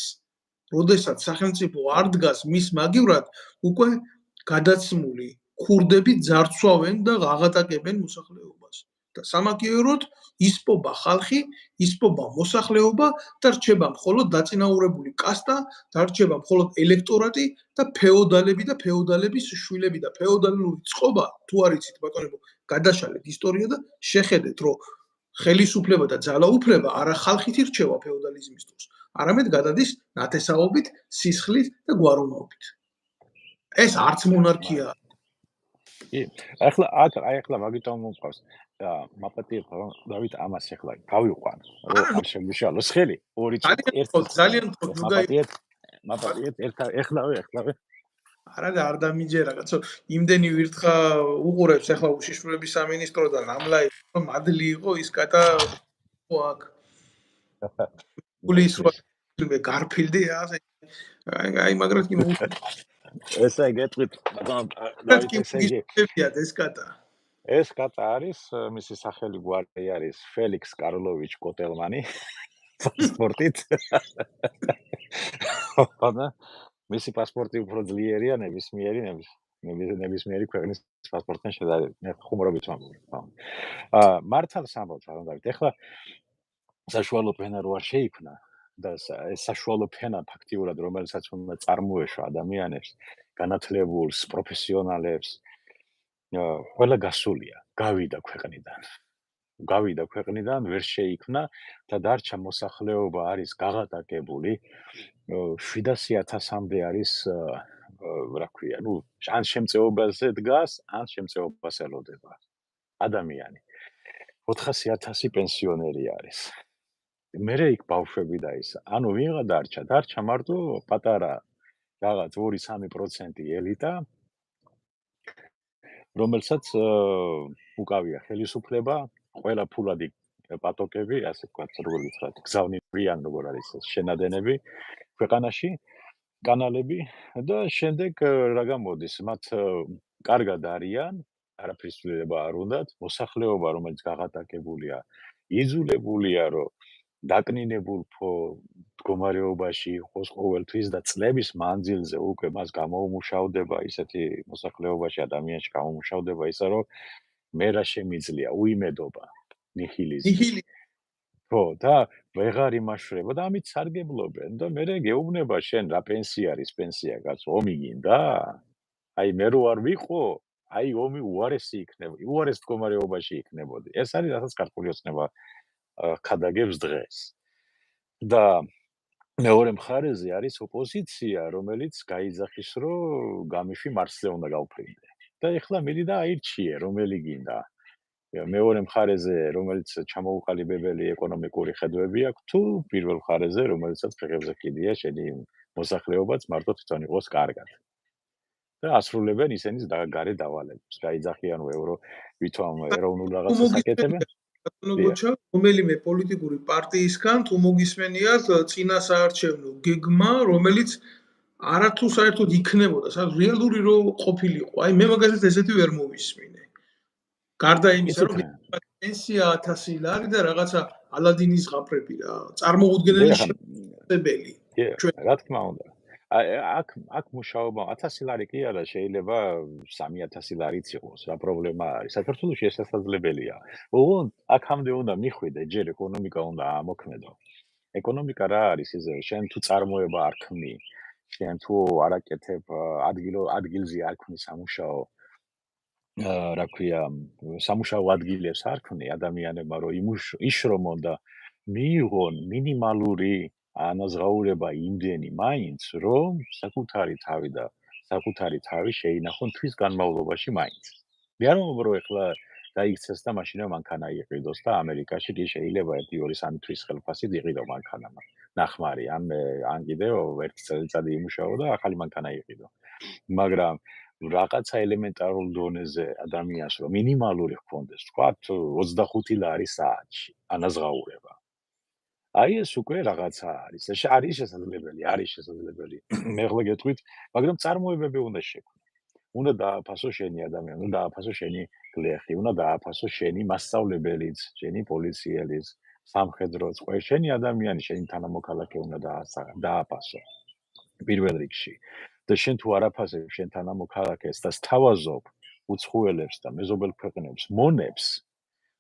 როდესაც სახელმწიფო არ დგას მის მაგივრად უკვე გადაცმული ქურდები ძარცვავენ და აღატაკებენ მოსახლეობას და სამაგიეროდ ისპობა ხალხი ისპობა მოსახლეობა და რჩება მხოლოდ დაწინაურებული კასტა და რჩება მხოლოდ ელექტორატი და ფეოდალები და ფეოდალების შვილები და ფეოდალური წყობა თუ არ იცით ბატონებო გადაშალეთ ისტორია და შეხედეთ რომ ხელისუფლება და ძალაუფლება არა ხალხით ირჩევა ფეოდალიზმის დროს არამედ გადადის ნათესაობით სისხლით და გვაროვნობით ეს არც მონარქიაა ახლა მაგიტომ მომყავს მაპატიებო დავით ამას ახლა გავიყვან რომ არ შეგვიშალოს ხელი ორი ძალიან მაპატიეთ ეხლავე არა და არ დამიჯერა კაცო იმდენი ვირთხა უყურებს ახლა უშიშროების სამინისტროდან ამ ლაივს მადლი იყო ის კატა აქ გულის მე გარფილდი აი მაგრად კი ესა გეტყვით ეს კატა არის მისი სახელი გვარი არის ფელიქს კარლოვიჩ კოტელმანი პასპორტით ხოდა მისი პასპორტი უფრო ძლიერია ნებისმიერი ქვეყნის პასპორტთან შედარებით მე ხუმრობით ვამბობ მართალს ამბობთ რა უნდა ეხლა საშუალო ფენა რო არ შეიქმნა და ეს საშუალო ფენა ფაქტიურად რომელსაც უნდა წარმოეშვა ადამიანებს განათლებულს პროფესიონალებს ყველა გასულია გავიდა ქვეყნიდან ვერ შეიქმნა და დარჩა მოსახლეობა არის გაღატაკებული 700,000-მდე არის რა ქვია ნუ ან შემწეობაზე დგას ან შემწეობას ელოდება ადამიანი 400,000 პენსიონერი არის მერე იქ ბავშვები და ის ანუ ვიღა დარჩა მარტო პატარა რაღაც 2-3% ელიტა რომელსაც უკავია ხელისუფლება ყველა ფულადი პატოკები ასე ვთქვათ როგორ ვიცხათ გზავნიან როგორ არის შენადენები ქვეყანაში კანალები და შემდეგ რა გამოდის მათ კარგად არიან არაფრის ცვლილება არ უნდათ მოსახლეობა რომელიც გაღატაკებულია იძულებულია რომ დაკნინებულ მდგომარეობაში იყოს ყოველთვის და წლების მანძილზე უკვე მას გამოუმუშავდება ისეთი მოსახლეობაში ადამიანში გამოუმუშავდება ისა რომ მე რა შემიძლია უიმედობა ნიჰილიზმი ნიჰილი ხო და ვეღარ იმაშვრება და ამით სარგებლობენ და მე გეუბნება შენ რა პენსია არის პენსია კაცო ომი გინდა აი მე რო არ ვიყო აი ომი უარესი იქნება უარეს მდგომარეობაში იქნებოდი ეს არის რასაც ქართული ოცნება ხადაგებს დღეს და მეორე მხარეზე არის ოპოზიცია, რომელიც გაიძახის, რომ გამიშვი მარსზე უნდა გავფრინდე. და ეხლა მიდი და აირჩიე, რომელი გინდა. მეორე მხარეზე, რომელიც ჩამოუყალიბებელი ეკონომიკური ხედვები აქვს, თუ პირველ მხარეზე, რომელიცაც ფეხებზე კიდია, შენი მოსახლეობაც მარტო თვითონ იყოს კარგად. და ასრულებენ ისინი გარე დავალებებს. გაიძახიან ეურო ვითომ ეროვნულ რაღაცას აკეთებენ. გოჩა რომელიმე პოლიტიკური პარტიისგან თუ მოგისმენიათ წინა საარჩევნო გეგმა, რომელიც არათუ საერთოდ იქნებოდა, სადაც რეალური რო ყოფილიყო. აი მე მაგალითად ესეთი ვერ მოვისმინე. გარდა იმისა, რომ პენსია 1000 ლარი და რაღაცა ალადინის ღაფრები რა, წარმოუდგენელი შეფასებელი. რა თქმა უნდა. აქ მუშაობა 1000 ლარი კი არა, შეიძლება 3000 ლარიც იყოს. რა პრობლემა არის? საქართველოში ეს შესაძლებელია. ოღონდ აქამდე უნდა მიხვიდე, ჯერ ეკონომიკა უნდა ამოქმედო. ეკონომიკა რა არის ისე, შენ თუ წარმოება არ ქმნი, შენ თუ არ აკეთებ ადგილზე არ ქმნი სამუშაო რა ქვია, სამუშაო ადგილებს არ ქმნი ადამიანებმა, რომ იშრომონ და მიიღონ მინიმალური ანაზღაურება იმდენი მაინც, რომ საკუთარი თავი შეინახონ თვის განმავლობაში მაინც. მე არ მომბრო ეხლა დაიქცეს და მაშინვე მანქანა იყიდოს და ამერიკაში კი შეიძლება 1-2-3 თვის ხელფასით იყიდო მანქანა. ნახმარი, ან კიდევ ერთი წელიწადი იმუშაო და ახალი მანქანა იყიდო. მაგრამ რაღაცა ელემენტარულ დონეზე ადამიანს რომ მინიმალური ჰქონდეს, თქვათ 25 ლარი საათში ანაზღაურება. აი ეს უკვე რაღაცა არის. ეს არის შესაძლებელი. მე ხოლმე გეტყვით, მაგრამ წარმოებები უნდა შექმნას. უნდა დააფასო შენი ადამიანი, უნდა დააფასო შენი გლეხი, უნდა დააფასო შენი მასწავლებელიც, შენი პოლიციელიც, სამხედროც, შენი ადამიანი, შენი თანამოქალაქე უნდა დააფასო. პირველ რიგში. და შენ თუ არაფასებ შენ თანამოქალაქეს და სთავაზობ უცხოელებს და მეზობელ ქვეყნებს მონებს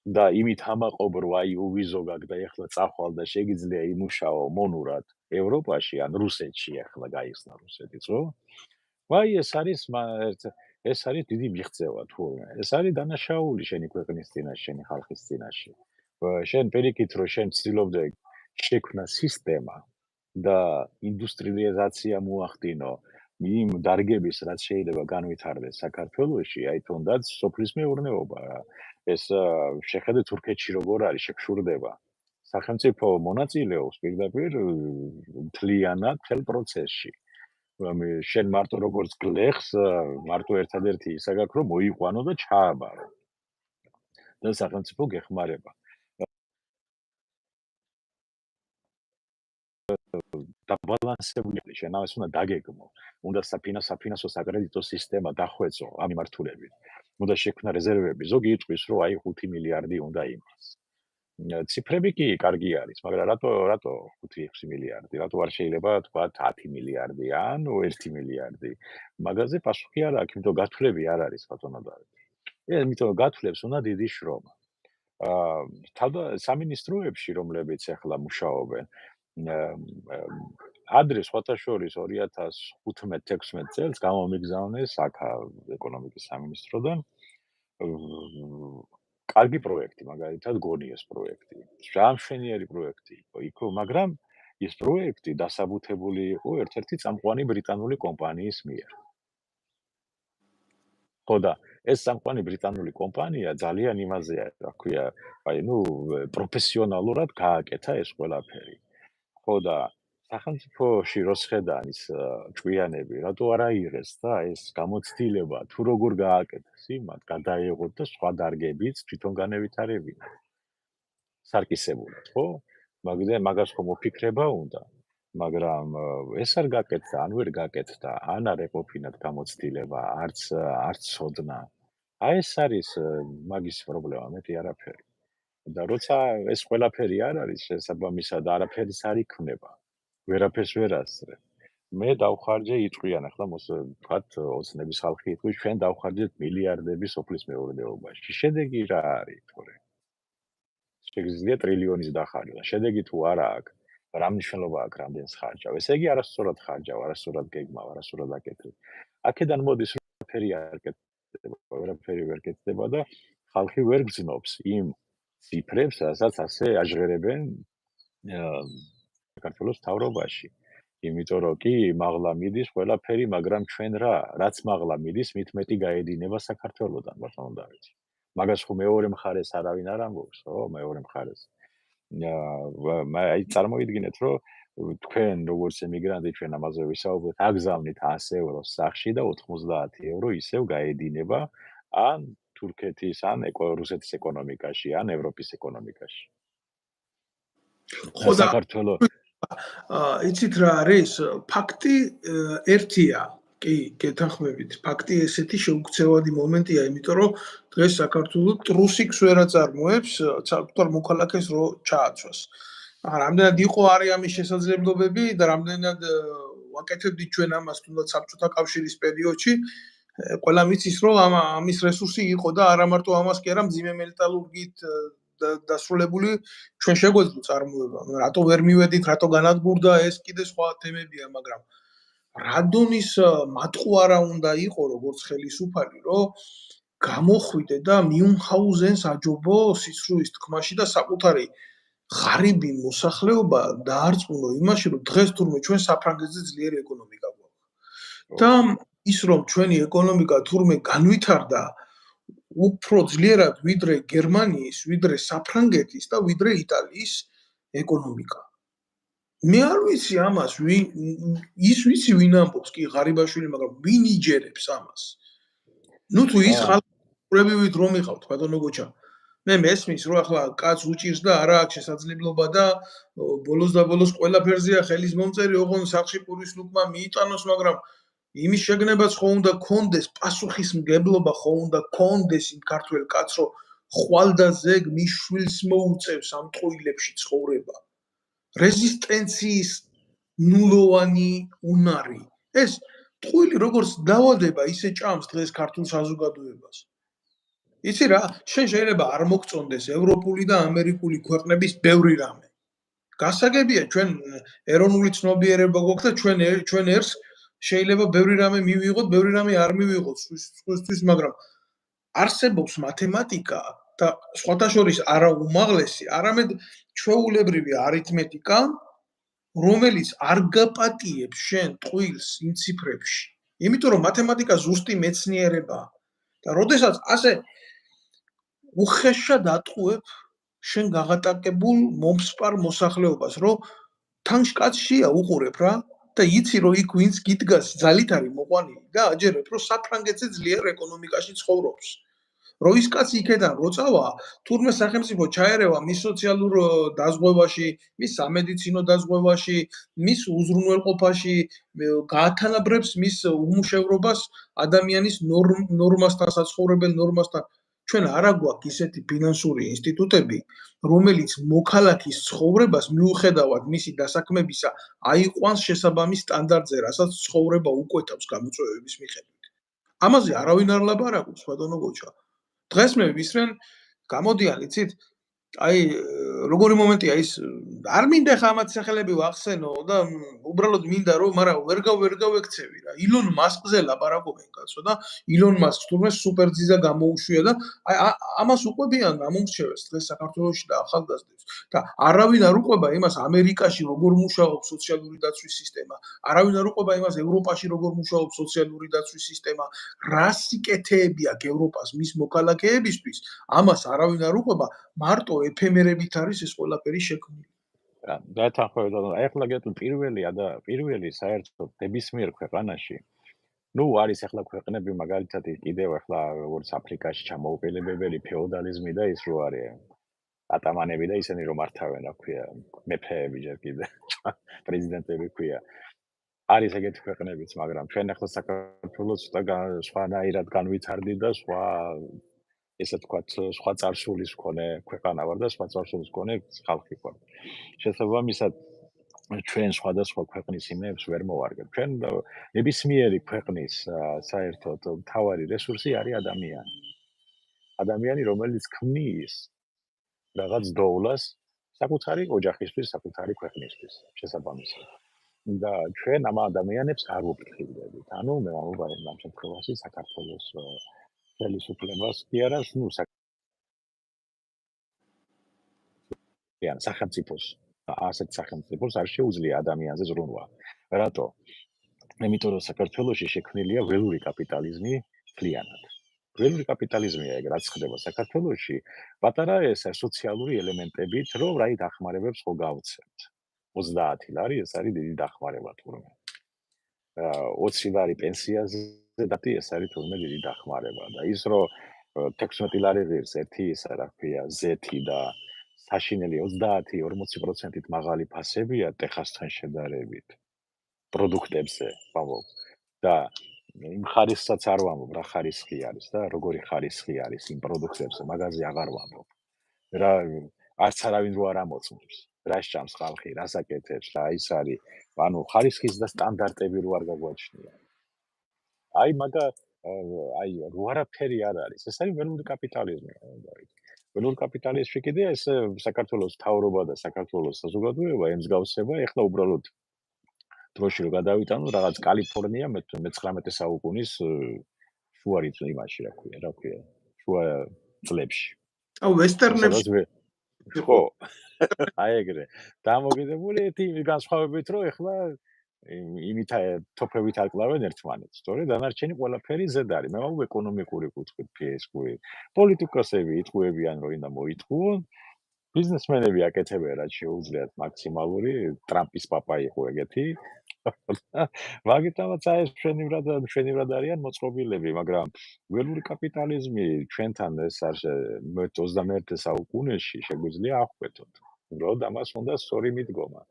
და იმით ამაყობ რომ აი უვიზო გაქვს და ეხლა წახვალ და შეგიძლია იმუშაო მონურად ევროპაში ან რუსეთში ეხლა გაიხსნა რუსეთიც ხო? ვაი ეს არის დიდი მიღწევა თურმე. ეს არის დანაშაული შენი ქვეყნის წინაშე, შენი ხალხის წინაშე. შენ პირიქით რომ შენ ცდილობდე შექმნა სისტემა და ინდუსტრიალიზაცია მოახდინო იმ დარგების რაც შეიძლება განვითარდეს საქართველოში, აი თუნდაც სოფლის მეურნეობა რა. ეს შეხედე თურქეთში როგორ არის შეგშურდება. სახელმწიფო მონაწილეობს პირდაპირ მთლიანად მთელ პროცესში. შენ მარტო როგორც გლეხს, მარტო ერთადერთი ისა გაქვს რომ მოიყვანო და ჩააბარო. და სახელმწიფო გეხმარება. დაბალანსებული შენ ამას უნდა დაგეგმო. უნდა საფინანსო საკრედიტო სისტემა დახვეწო ამ მიმართულებით. უნდა შექმნა რეზერვები. ზოგი იტყვის რომ აი 5 მილიარდი უნდა იმას. ციფრები კი კარგი არის, მაგრამ რატო 5-6 მილიარდი? რატო არ შეიძლება თქვა 10 მილიარდი ან 1 მილიარდი? მაგაზე პასუხი არ აქვს, იმიტომ გათვლები არ არის ბატონო დავით. იმიტომ გათვლებს უნდა დიდი შრომა. სამინისტროებში რომლებიც ახლა მუშაობენ ადრე სხვათა შორის 2015-16 წელს გამომიგზავნეს აქ ეკონომიკის სამინისტროდან კარგი პროექტი, მაგალითად გონიეს პროექტი. ჯამშვენიერი პროექტი იყო, მაგრამ ეს პროექტი დასაბუთებული იყო ერთ-ერთი წამყვანი ბრიტანული კომპანიის მიერ. ხო და ეს წამყვანი ბრიტანული კომპანია ძალიან იმაზეა, რა ქვია, პროფესიონალურად გააკეთა ეს ყველაფერი. ხო და სახელმწიფოში როსხედან ის ჭკვიანები, რატო არ აიღეს და ეს გამოცდილება თუ როგორ გააკეთეს იმათ, გადაეღოთ და სხვა დარგებიც თვითონ განევითარებინა. სარკისებულად, ხო? მაგას ხომ მოფიქრება უნდა. მაგრამ ეს არ გაკეთდა, ან ვერ გაკეთდა, ან არ ეყოფინათ გამოცდილება, არც ცოდნა. აი ეს არის მაგის პრობლემა, მეტი არაფერი. და როცა ეს ყველაფერი არ არის შესაბამისად არაფერიც არ იქნება. ვერაფერს ვერ ასწრებ. მე დავხარჯე იტყვიან ახლა თქვათ ოცნების ხალხი იტყვის ჩვენ დავხარჯეთ მილიარდები სოფლის მეურნეობაში. შედეგი რა არის თორე? შეგიძლია ტრილიონის დახარჯვა. შედეგი თუ არა აქვს, რა მნიშვნელობა აქვს რამდენს ხარჯავ? ესე იგი არასწორად ხარჯავ, არასწორად გეგმავ, არასწორად აკეთებ. აქედან მოდის ვერაფერი არ კეთდება, ვერაფერი ვერ კეთდება და ხალხი ვერ გრძნობს იმ ციფრებს, რასაც ასე აჟღერებენ საქართველოს მთავრობაში. იმიტომ რომ კი მაღლა მიდის ყველაფერი, მაგრამ ჩვენ რაც მაღლა მიდის, მით მეტი გაედინება საქართველოსთან, ბატონო დავით. მაგას ხო მეორე მხარეს არავინ არ ამბობს, ხო, მეორე მხარეს. აი წარმოვიდგინეთ, რომ თქვენ როგორც ემიგრანტი ჩვენ ამაზე ვისაუბრეთ, აგზავნით 100 ევროს სახში და 90 евро ისევ გაედინება ან თურქეთის, ან რუსეთის ეკონომიკაში, ან ევროპის ეკონომიკაში. ხო და საქართველოს იცით რა არის? ფაქტი ერთია. კი, გეთანხმებით. ფაქტი ესეთი შეუქცევადი მომენტია, იმიტომ რომ დღეს საქართველოს ტრუსიკს ვერ აწარმოებს საკუთარ მოქალაქეს რო ჩააცვას. რამდენად იყო არის ამის შესაძლებლობები და რამდენად ვაკეთებდით ჩვენ ამას თუნდაც საბჭოთა კავშირის პერიოდში, ყველა მიცის რომ ამის რესურსი იყო და არა მარტო ამას კი არა მძიმე მეტალურგით დასრულებული ჩვენ შეგვეძლო წარმოება. რატო ვერ მივედით, რატო განადგურდა, ეს კიდე სხვა თემებია, მაგრამ რადონის მატყუარა უნდა იყო როგორც ხელისუფალი, რომ გამოხვიდე და მიუნჰაუზენს აჯობო სიცრუის თქმაში და საკუთარი ღარიბი მოსახლეობა დაარწმუნო იმაში, რომ დღეს თურმე ჩვენ საფრანგეთზე ძლიერი ეკონომიკა გვაქვს. და ის რომ ჩვენი ეკონომიკა თურმე განვითარდა უფრო ძლიერად ვიდრე გერმანიის, ვიდრე საფრანგეთის და ვიდრე იტალიის ეკონომიკა. მე არ ვიცი ამას, ვიცი ვინ ამბობს, კი ღარიბაშვილი, მაგრამ ვინ იჯერებს ამას? ნუ თუ ის ხალხურებივით რომ იყავთ, ბატონო გოჩა. მე მესმის, რომ ახლა კაც უჭირს და არა აქვს შესაძლებლობა და ბოლოს და ბოლოს ყველაფერზეა ხელის მომწერი, ოღონდ სახში პურის ლუკმა მიიტანოს, მაგრამ იმის შეგნებაც ხო უნდა კონდეს, პასუხისმგებლობა ხო უნდა კონდეს იმ ქართველ კაცს, რომ ხვალ და ზეგ მის შვილს მოუწევს ამ ტყუილებში ცხოვრება. რეზისტენციის ნულოვანი უნარი. ეს ტყუილი როგორც დაავადება, ისე ჭამს დღეს ქართულ საზოგადოებას. იცი რა, შენ შეიძლება არ მოგწონდეს ევროპული და ამერიკული ქვეყნების ბევრი რამე. გასაგებია, ჩვენ ეროვნული ცნობიერება გვაქვს და ჩვენ ერთს შეიძლება ბევრი რამე მივიღოთ, ბევრი რამე არ მივიღოთ სხვისთვის, მაგრამ არსებობს მათემატიკა და სხვათა შორის არა უმაღლესი, არამედ ჩვეულებრივი არითმეტიკა, რომელიც არ გაპატიებს შენ ტყუილს იმ ციფრებში. იმიტომ რომ მათემატიკა ზუსტი მეცნიერებაა და როდესაც ასე უხეშად ატყუებ შენ გაღატაკებულ მომსპარ მოსახლეობას, რომ თან შკაცშია უყურებ რა და იცი რომ იქ ვინც გიდგას ძალით არის მოყვანილი და აჯერებ რომ საფრანგეთზე ძლიერ ეკონომიკაში ცხოვრობს. რომ ის კაცი იქიდან რო წავა, თურმე სახელმწიფო ჩაერევა მის სოციალურ დაზღვევაში, მის სამედიცინო დაზღვევაში, მის უზრუნველყოფაში, გაათანაბრებს მის უმუშევრობას ადამიანის ნორმასთან, საცხოვრებელ ნორმასთან. ჩვენ არა გვაქვს ისეთი ფინანსური ინსტიტუტები, რომელიც მოქალაქის ცხოვრებას მიუხედავად მისი დასაქმებისა, აიყვანს შესაბამის სტანდარტზე, რასაც ცხოვრება უკვეთავს გამოწვევების მიხედვით. ამაზე არავინ არ ლაპარაკობს, ბატონო გოჩა. დღეს მე ვისმენ, გამოდიან, იცით, აი როგორი მომენტია ის, არ მინდა ხა ამათ სახელები ვახსენო და უბრალოდ მინდა რომ, მაგრამ ვერ გავექცევი რა. ილონ მასკზე ლაპარაკობენ კაცო და ილონ მასკს თურმე სუპერძიზა გამოუშვია და აი ამას უყვებიან ამომრჩევეს დღეს საქართველოში და ახალგაზრდებს და არავინ არ უყვება იმას ამერიკაში როგორ მუშაობს სოციალური დაცვის სისტემა, არავინ არ უყვება იმას ევროპაში როგორ მუშაობს სოციალური დაცვის სისტემა, რა სიკეთეები აქვს ევროპას მის მოქალაქეებისთვის, ამას არავინ არ უყვება, მარტო ეფემერებით არის ეს ყველაფერი შექმნილი. დათანხმებით, აი ახლა გეტყვი პირველი საერთოდ ნებისმიერ ქვეყანაში ნუ არის ახლა ქვეყნები მაგალითად კიდევ ახლა როგორც აფრიკაში ჩამოუყალიბებელი ფეოდალიზმი და ის რო არის ატამანები და ისინი რომ მართავენ, რა ქვია, მეფეები ჯერ კიდე პრეზიდენტები ქვია. არის ეგეთი ქვეყნებიც, მაგრამ ჩვენ ახლა საქართველოს ცოტა სხვანაირად განვითარდი და სხვა ესე თქვათ, სხვა წარსულის მქონე ქვეყანა ვარ და სხვა წარსულის მქონე ხალხი ვარ. შესაბამისად, ჩვენ სხვადასხვა ქვეყნის იმებს ვერ მოვარგებთ. ჩვენ ნებისმიერი ქვეყნის საერთოდ მთავარი რესურსი არის ადამიანი. ადამიანი, რომელიც ქმნის რაღაც დოვლას საკუთარი ოჯახისთვის, საკუთარი ქვეყნისთვის, შესაბამისად. და ჩვენ ამ ადამიანებს არ ვუფრთხილდებით. ანუ მე ვამბობ ამ შემთხვევაში საქართველოს ხელისუფლებას კი არა, ნუ სახელმწიფოს, ასეთ სახელმწიფოს არ შეუძლია ადამიანზე ზრუნვა. რატო? იმიტომ რომ საქართველოში შექმნილია ველური კაპიტალიზმი მთლიანად. ველური კაპიტალიზმია ეგ რაც ხდება საქართველოში, პატარა ეს სოციალური ელემენტებით, რომ რაი დახმარებებს ხო გავცემთ. 30 ლარი ეს არის დიდი დახმარება თურმე. 20 ლარი პენსიაზე დათი ეს არის თურმე დიდი დახმარება და ის რომ 16 ლარი ღირს ერთი ისა რა ქვია ზეთი და საშინელი 30-40%-ით მაღალი ფასებია ტეხასთან შედარებით პროდუქტებზე, ვამბობ. და იმ ხარისხსაც არ ვამბობ, რა ხარისხი არის და როგორი ხარისხი არის იმ პროდუქტებზე, მაგაზე აღარ ვამბობ. რა არც არავინ რო არ ამოწმებს. რა შეჭამს ხალხი, რას აკეთებს, რა ის არის, ანუ ხარისხის და სტანდარტები რო არ გაგვაჩნია. აი მაგა აი რო არაფერი არ არის. ეს არის ველური კაპიტალიზმი, ველური კაპიტალიზმში კიდე ეს საქართველოს მთავრობა და საქართველოს საზოგადოება ემსგავსება, ეხლა უბრალოდ დროში რო გადავიტანო რაღაც კალიფორნია მე-19 საუკუნის შუა იმაში რა ქვია, შუა წლებში. აუ ვესტერნებში ხო, აი ეგრე. დამოკიდებული ერთი განსხვავებით რომ ეხლა იმით თოფებით აკლავენ ერთმანეთს, სწორედ დანარჩენი ყველაფერი ზედ არის. მე ვამბობ ეკონომიკური კუთხით ფიესკური. პოლიტიკოსები იტყუებიან რომ ინდა მოიტყუონ. ბიზნესმენები აკეთებენ რაც შეუძლიათ მაქსიმალური, ტრამპის პაპა იყო ეგეთი. მაგიტომაც აი ეს ჩვენივრად არიან მოწყობილები, მაგრამ ველური კაპიტალიზმი ჩვენთან ეს არ 21 საუკუნეში შეგვიძლია აღკვეთოთ. უბრალოდ ამას უნდა სწორი მიდგომა.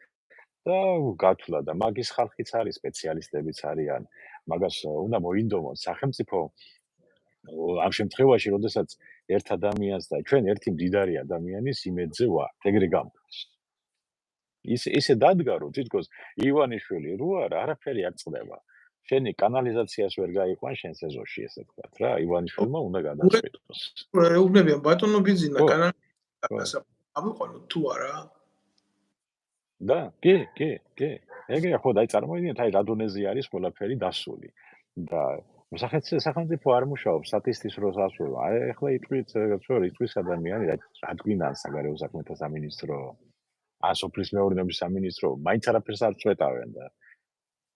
და გათვლა და მაგის ხალხიც არის, სპეციალისტებიც არიან. მაგას უნდა მოინდომოთ სახელმწიფო ამ შემთხვევაში, როდესაც ერთ ადამიანს და ჩვენ ერთი მდიდარი ადამიანის იმედზე ვართ, ეგრე გამბობს. ისე დადგა რომ თითქოს ივანიშვილი რო არაფერი არ წდება. შენი კანალიზაციას ვერ გაიყვან შენ სეზონში ესე ვთქვათ რა, ივანიშვილმა უნდა გადაწყვიტოს. ეუბნებიან ბატონო ბიზინა კანალიზაციას ამოყოლოთ თუ არა? და კი. ეგრე ხო და აი წარმოიდგინეთ აი რა დონეზე არის ყველაფერი დასული. და სახელმწიფო არ მუშაობს სტატისტიკის დროს ასვლა. აი ახლა იტყვის ადამიანი რა გვინან საგარეო საქმეთა სამინისტრო ან სოფლის მეურნეობის სამინისტრო მაინც არაფერს არ წვეტავენ და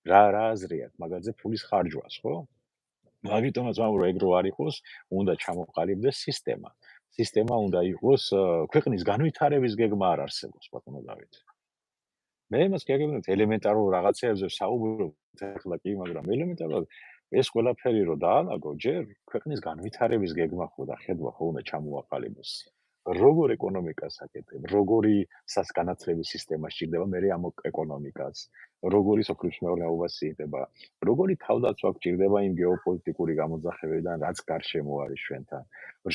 რა აზრიათ მაგაზე ფულის ხარჯვას, ხო? მაგიტომაც ვამბობ რომ ეგ რო არ იყოს, უნდა ჩამოყალიბდეს სისტემა. სისტემა უნდა იყოს ქვეყნის განვითარების გეგმა არ არსებობს, ბატონო დავით. მე იმას გაგებინებთ ელემენტარულ რაღაცეებზე საუბრობთ ახლა კი, მაგრამ ელემენტარულად ეს ყველაფერი რო დაანაგო, ჯერ ქვეყნის განვითარების გეგმა ხო და ხედვა ხო უნდა ჩამოაყალიბოს. როგორ ეკონომიკას აკეთებ, როგორი განათლების სისტემა სჭირდება მე ამ ეკონომიკას, როგორი სოფლის მეურნეობა სჭირდება, როგორი თავდაცვა გჭირდება იმ გეოპოლიტიკური გამოძახებებიდან, რაც გარშემო არის ჩვენთან.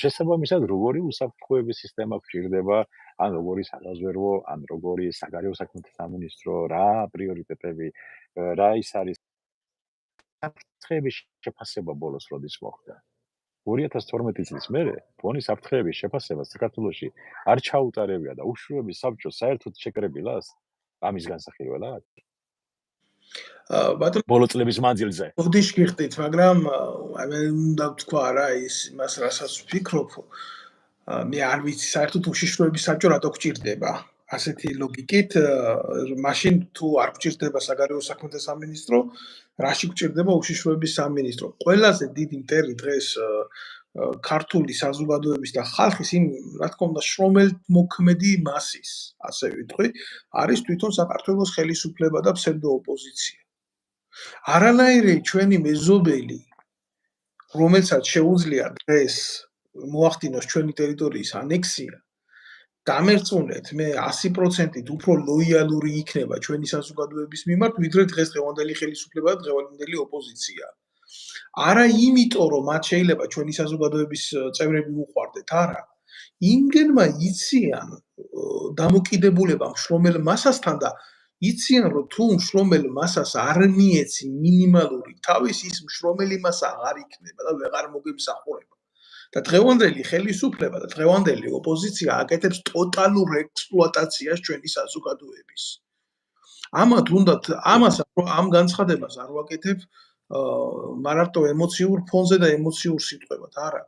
შესაბამისად, როგორი უსაფრთხოების სისტემა გჭირდება, ან როგორი საზღვაო, ან როგორი საგარეო საქმეთა სამინისტრო, რა პრიორიტეტები, რა ის არის საფრთხეების შეფასება ბოლოს როდის მოხდა. 2012 წლის მერე ფონის საფრთხეების შეფასება საქართველოში არ ჩაუტარებია და უშუალოდ საბჭოს საერთოდ შეკრებილას ამის განსახილველად. ბატონო ბოლო წლების მანძილზე. ოდიშ გიხდით, მაგრამ მე უნდა ვთქვა რა იმას რასაც ვფიქრობ. მე არ ვიცი საერთოდ უშიშროების საბჭო რატო გჭირდება. ასეთი ლოგიკით, მაშინ თუ არ გჭირდება საგარეო საქმეთა სამინისტრო, რაში გჭირდება უშიშროების სამინისტრო? ყველაზე დიდი მტერი დღეს ქართული საზოგადოების და ხალხის იმ რა თქმა უნდა შრომელმოქმედი მასის, ასე ვიტყვი, არის თვითონ საქართველოს ხელისუფლება და ფსევდოოპოზიცია. არანაირი ჩვენი მეზობელი, რომელსაც შეუძლია დღეს მოახდინოს ჩვენი ტერიტორიის ანექსია, დამერწმუნეთ, მე 100%-ით უფრო ლოიალური იქნება ჩვენი საზოგადოების მიმართ, ვიდრე დღევანდელი ხელისუფლება და დღევანდელი ოპოზიცია. არა იმიტომ, რომ მათ შეიძლება ჩვენი საზოგადოების წევრები უყვარდეთ, არა. იმგენმა იციან დამოკიდებულება მშრომელ მასასთან და იციან რომ თუ მშრომელ მასას არ მიეცი მინიმალური თავის ის მშრომელი მასა აღარ იქნება და ვეღარ მოგემსახურება. და დღევანდელი ხელისუფლება და დღევანდელი ოპოზიცია აკეთებს ტოტალურ ექსპლუატაციას ჩვენი საზოგადოების. ამათ უნდათ ამას ამ განცხადებას არ ვაკეთებ მარტო ემოციურ ფონზე და ემოციურ სიტყვებად, არა.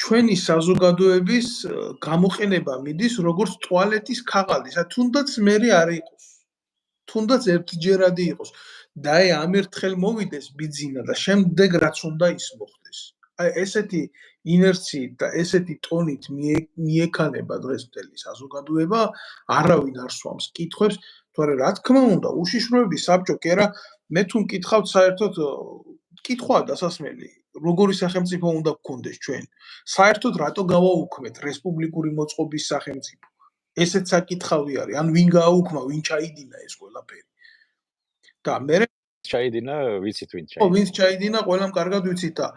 ჩვენი საზოგადოების გამოყენება მიდის როგორც ტუალეტის ქაღალდი, თუნდაც მერე არ იყოს. თუნდაც ერთჯერადი იყოს. და ამ ერთხელ მოვიდეს ბიძინა და შემდეგ რაც უნდა ის მოხდეს. აი ესეთი ინერციით და ესეთი ტონით მიექანება დღეს მთელი საზოგადოება, არავინ არ სვამს კითხვებს, თორე რა თქმა უნდა, უშიშროების საბჭო კი არა, მე თუ მკითხავთ საერთოდ კითხვაა დასასმელი, როგორი სახელმწიფო უნდა გქონდეს ჩვენ? საერთოდ რატო გავაუქმეთ რესპუბლიკური მოწყობის სახელმწიფო? ესეც საკითხავი არის, ან ვინ გააუქმა, ვინ ჩაიდინა ეს ყველაფერი? და მე ჩაიდინა, ვიცით ვინ ჩაიდინა. ვინც ჩაიდინა, ყველამ კარგად ვიცით და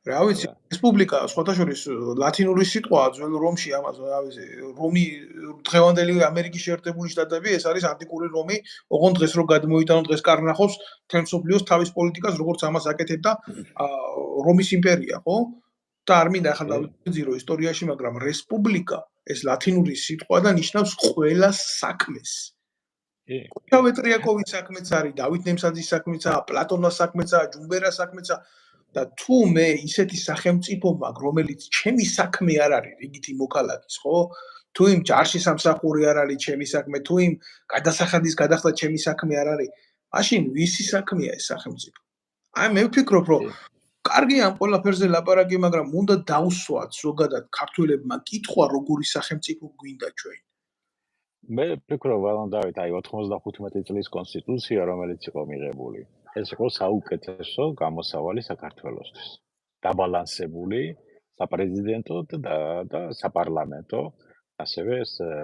რა ვიცი, რესპუბლიკა სხვათა შორის ლათინური სიტყვაა ძველ რომში ამას, რა ვიცი, რომი დღევანდელი ამერიკის შეერთებული შტატები, ეს არის ანტიკური რომი, ოღონდ დღეს რო გადმოიტანო დღეს კარნახობს მთელ მსოფლიოს თავის პოლიტიკას, როგორც ამას აკეთებდა რომის იმპერია, ხო? და არ მინდა ახლა დავიძირო ისტორიაში, მაგრამ რესპუბლიკა ეს ლათინური სიტყვა და ნიშნავს ყველა საქმეს. ჩავეტრიაკოვის საქმეც არის, დავით ნემსაძის საქმეცაა, პლატონას საქმეცაა, ჯუმბერას საქმეცაა და თუ მე ისეთი სახელმწიფო მაქვს, რომელიც ჩემი საქმე არ არის, რიგითი მოქალაქის, ხო? თუ იმ ჯარში სამსახური არ არის ჩემი საქმე, თუ იმ გადასახადის გადახდა ჩემი საქმე არ არის, მაშინ ვისი საქმეა ეს სახელმწიფო? აი მე ვფიქრობ, რომ კარგია ამ ყველაფერზე ლაპარაკი, მაგრამ უნდა დავსვათ ზოგადად ქართველებმა კითხვა, როგორი სახელმწიფო გვინდა ჩვენ. მე ვფიქრობ, ვალონ დავით, აი 95 წლის კონსტიტუცია, რომელიც იყო მიღებული, ეს იყო საუკეთესო გამოსავალი საქართველოსთვის. დაბალანსებული საპრეზიდენტო და საპარლამენტო, ასევე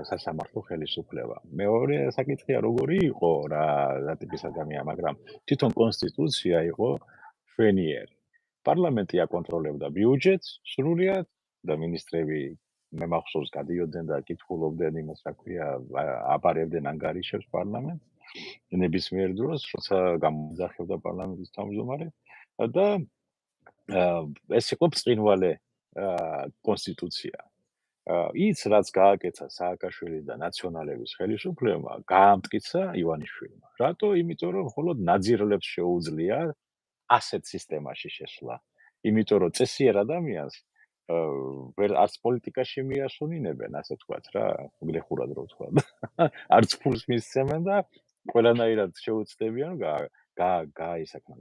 სასამართლო ხელისუფლება. მეორე საკითხია, როგორი იყო რა ტიპის ადამიანი, მაგრამ თვითონ კონსტიტუცია იყო შვენიერი. პარლამენტი აკონტროლებდა ბიუჯეტს სრულიად და მინისტრები მე მახსოვს გადიოდნენ და კითხულობდნენ იმას, რა ქვია, აბარებდნენ ანგარიშებს პარლამენტს ნებისმიერ დროს, როცა გამოძახებდა პარლამენტის თავმჯდომარე და ეს იყო ბრწყინვალე კონსტიტუცია. ის რაც გააკეთა სააკაშვილი და ნაციონალების ხელისუფლებმა, გაამტკიცა ივანიშვილმა. რატო? იმიტომ რომ მხოლოდ ნაძირლებს შეუძლია ასეთ სისტემაში შესვლა. იმიტომ რომ წესიერ ადამიანს ვერ არც პოლიტიკაში მიასვენინებენ, ასე ვთქვათ რა, გლეხურად რო ვთქვა. არც ფულს მისცემენ და ყველანაირად შეუცდებიან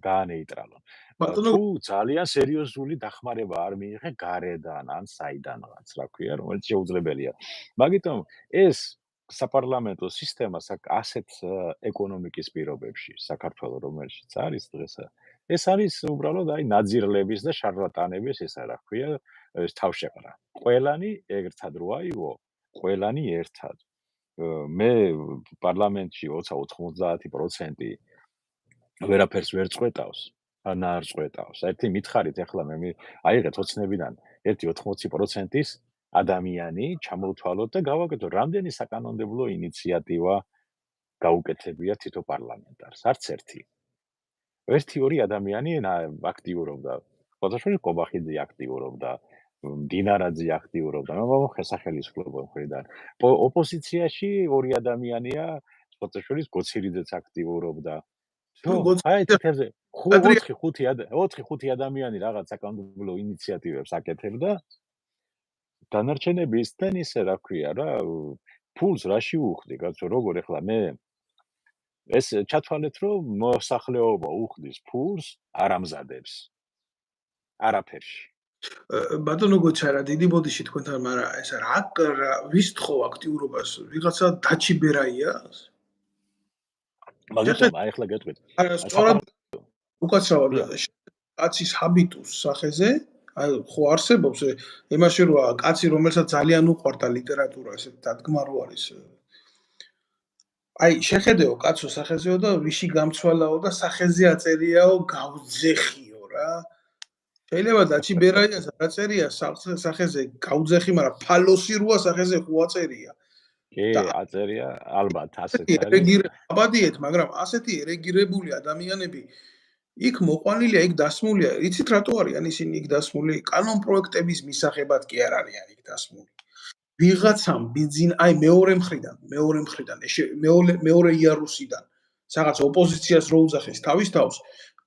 გაანეიტრალონ. თუ ძალიან სერიოზული დახმარება არ მიიღე გარედან ან საიდანღაც, რა ქვია, რომელიც შეუძლებელია. მაგიტომ ეს საპარლამენტო სისტემა ასეთ ეკონომიკის პირობებში, საქართველოს რომელშიც არის დღეს, ეს არის უბრალოდ აი ნაძირლების და შარლატანების ესა რა ქვია, ეს თავშეყრა. ყველანი ერთად რო აიღო, ყველანი ერთად. მე პარლამენტში 90% ვერაფერს ვერ წყვეტავს, ან არ წყვეტავს. ერთი მითხარით ახლა მე აიღეთ ოცნებიდან ერთი 80%-ის ადამიანი ჩამოვთვალოთ და გავაკეთოთ რამდენი საკანონმდებლო ინიციატივა გაუკეთებია თითო პარლამენტარს. არც ერთი. ერთი-ორი ადამიანი აქტიურობდა. ხოთაშვილ კობახიძე აქტიურობდა, დინარაძე აქტიურობდა, ხელისუფლების მხრიდან. ოპოზიციაში ორი ადამიანია, ხოთაშვილის გოცირიძეც აქტიურობდა. აი თეთრზე 4-5 ადამიანი რაღაც საკანონმდებლო ინიციატივებს აკეთებდა. დანარჩენები ისთან ისე რა ქვია რა, ფულს რაში უხდი, კაცო, როგორ ახლა მე ეს ჩათვალეთ, რომ მოსახლეობა უხდის ფულს, არ ამზადებს. არაფერში. ბატონო გოჩარა, დიდი ბოდიში თქვენთან, მაგრამ ეს რა ვის თხოვ აქტიურობას? ვიღაცა დაჩიბერაიას? მაგიტომ აი ახლა გეტყვით. სწორად უკაცრავად კაცის ჰაბიტუს სახეზე, აი ხო არსებობს იმაში რომ კაცი რომელსაც ძალიან უყვარდა ლიტერატურა, ესეთ დადგმა რო არის. აი შეხედეო კაცო სახეზეო და ვიში გამცვალაო და სახეზე აწერიაო გავძეხიო რა. შეიძლება დაჩიბერაიას არ აწერია სახეზე გავძეხი, მაგრამ ფალოსი როა სახეზე ხო აწერია. კი, აწერია, ალბათ ასეც არის. ერეგირებადიეთ, მაგრამ ასეთი ერეგირებული ადამიანები იქ მოყვანილია, იქ დასმულია. იცით რატო არიან ისინი იქ დასმული? კანონ პროექტების მისაღებად კი არ არიან იქ დასმული. ვიღაცამ აი მეორე მხრიდან, მეორე იარუსიდან, რაღაც ოპოზიციას რო უძახეს თავის თავს,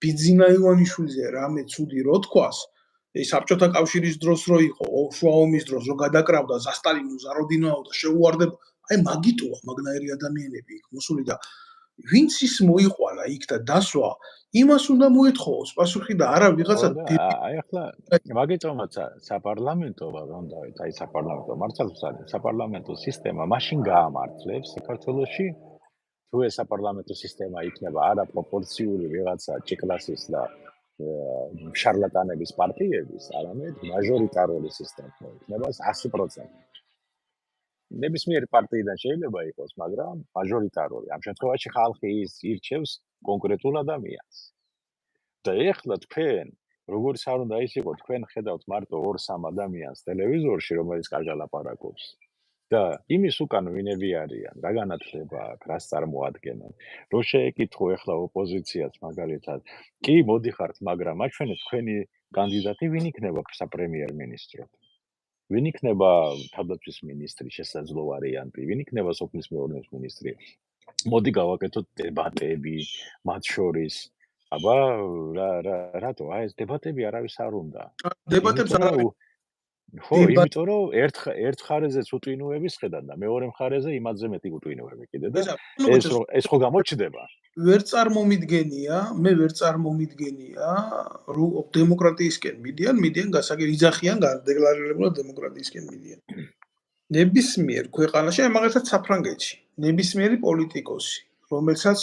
ბიძინა ივანიშვილზე რამე ცუდი რო თქვას, საბჭოთა კავშირის დროს რო იყო, შუა ომის დროს რო გადაკრავდა ზასტალინო, ზაროდინაო და შეუვარდება, აი მაგიტოა მაგნაირი ადამიანები იქ მოსული და ვინც ის მოიყვანა იქ და დასვა, იმას უნდა მოეთხოვოს პასუხი და არა ვიღაცა აი ახლა მაგეწონათ საპარლამენტო ვარონდავით, აი საპარლამენტო მართლაც საპარლამენტო სისტემა მაშინ გაამართლებს საქართველოში თუ ეს საპარლამენტო სისტემა იქნება არაპროპორციული ვიღაცა ჭიკლასის და შარლატანების პარტიების, არამედ მაჟორიტარული სისტემა იქნება 100%. ნებისმიერი პარტიიდან შეიძლება იყოს, მაგრამ მაჟორიტარული. ამ შემთხვევაში ხალხი ირჩევს კონკრეტულ ადამიანს. და ეხლა თქვენ, როგორც არ უნდა ის იყო, თქვენ ხედავთ მარტო 2-3 ადამიანს ტელევიზორში, რომელიც კარგად ლაპარაკობს. და იმის უკან ვინები არიან, რა განათლება აქვს, რას წარმოადგენენ. რო შეეკითხო ეხლა ოპოზიციას მაგალითად, კი მოდიხართ, მაგრამ აჩვენეთ თქვენი კანდიდატი ვინ იქნება საპრემიერ-მინისტრად. ვინ იქნება თავდაცვის მინისტრი, შესაძლო ვარიანტი, ვინ იქნება სოფლის მეურნეობის მინისტრი. მოდი გავაკეთოთ დებატები მათ შორის. აბა რატო? აი ეს დებატები არავის არ უნდა. დებატებს არ არის. ხო, იმიტომ რომ ერთ მხარეზეც უტვინოების ხედან და მეორე მხარეზე იმაზე მეტი უტვინოები კიდე და ეს ხო გამოჩნდება. ვერ წარმომიდგენია, მე ვერ წარმომიდგენია, რომ დემოკრატიისკენ მიდიან იძახიან დეკლარირებულად დემოკრატიისკენ მიდიან. ნებისმიერ ქვეყანაში, აი მაგალითად საფრანგეთში, ნებისმიერი პოლიტიკოსი, რომელსაც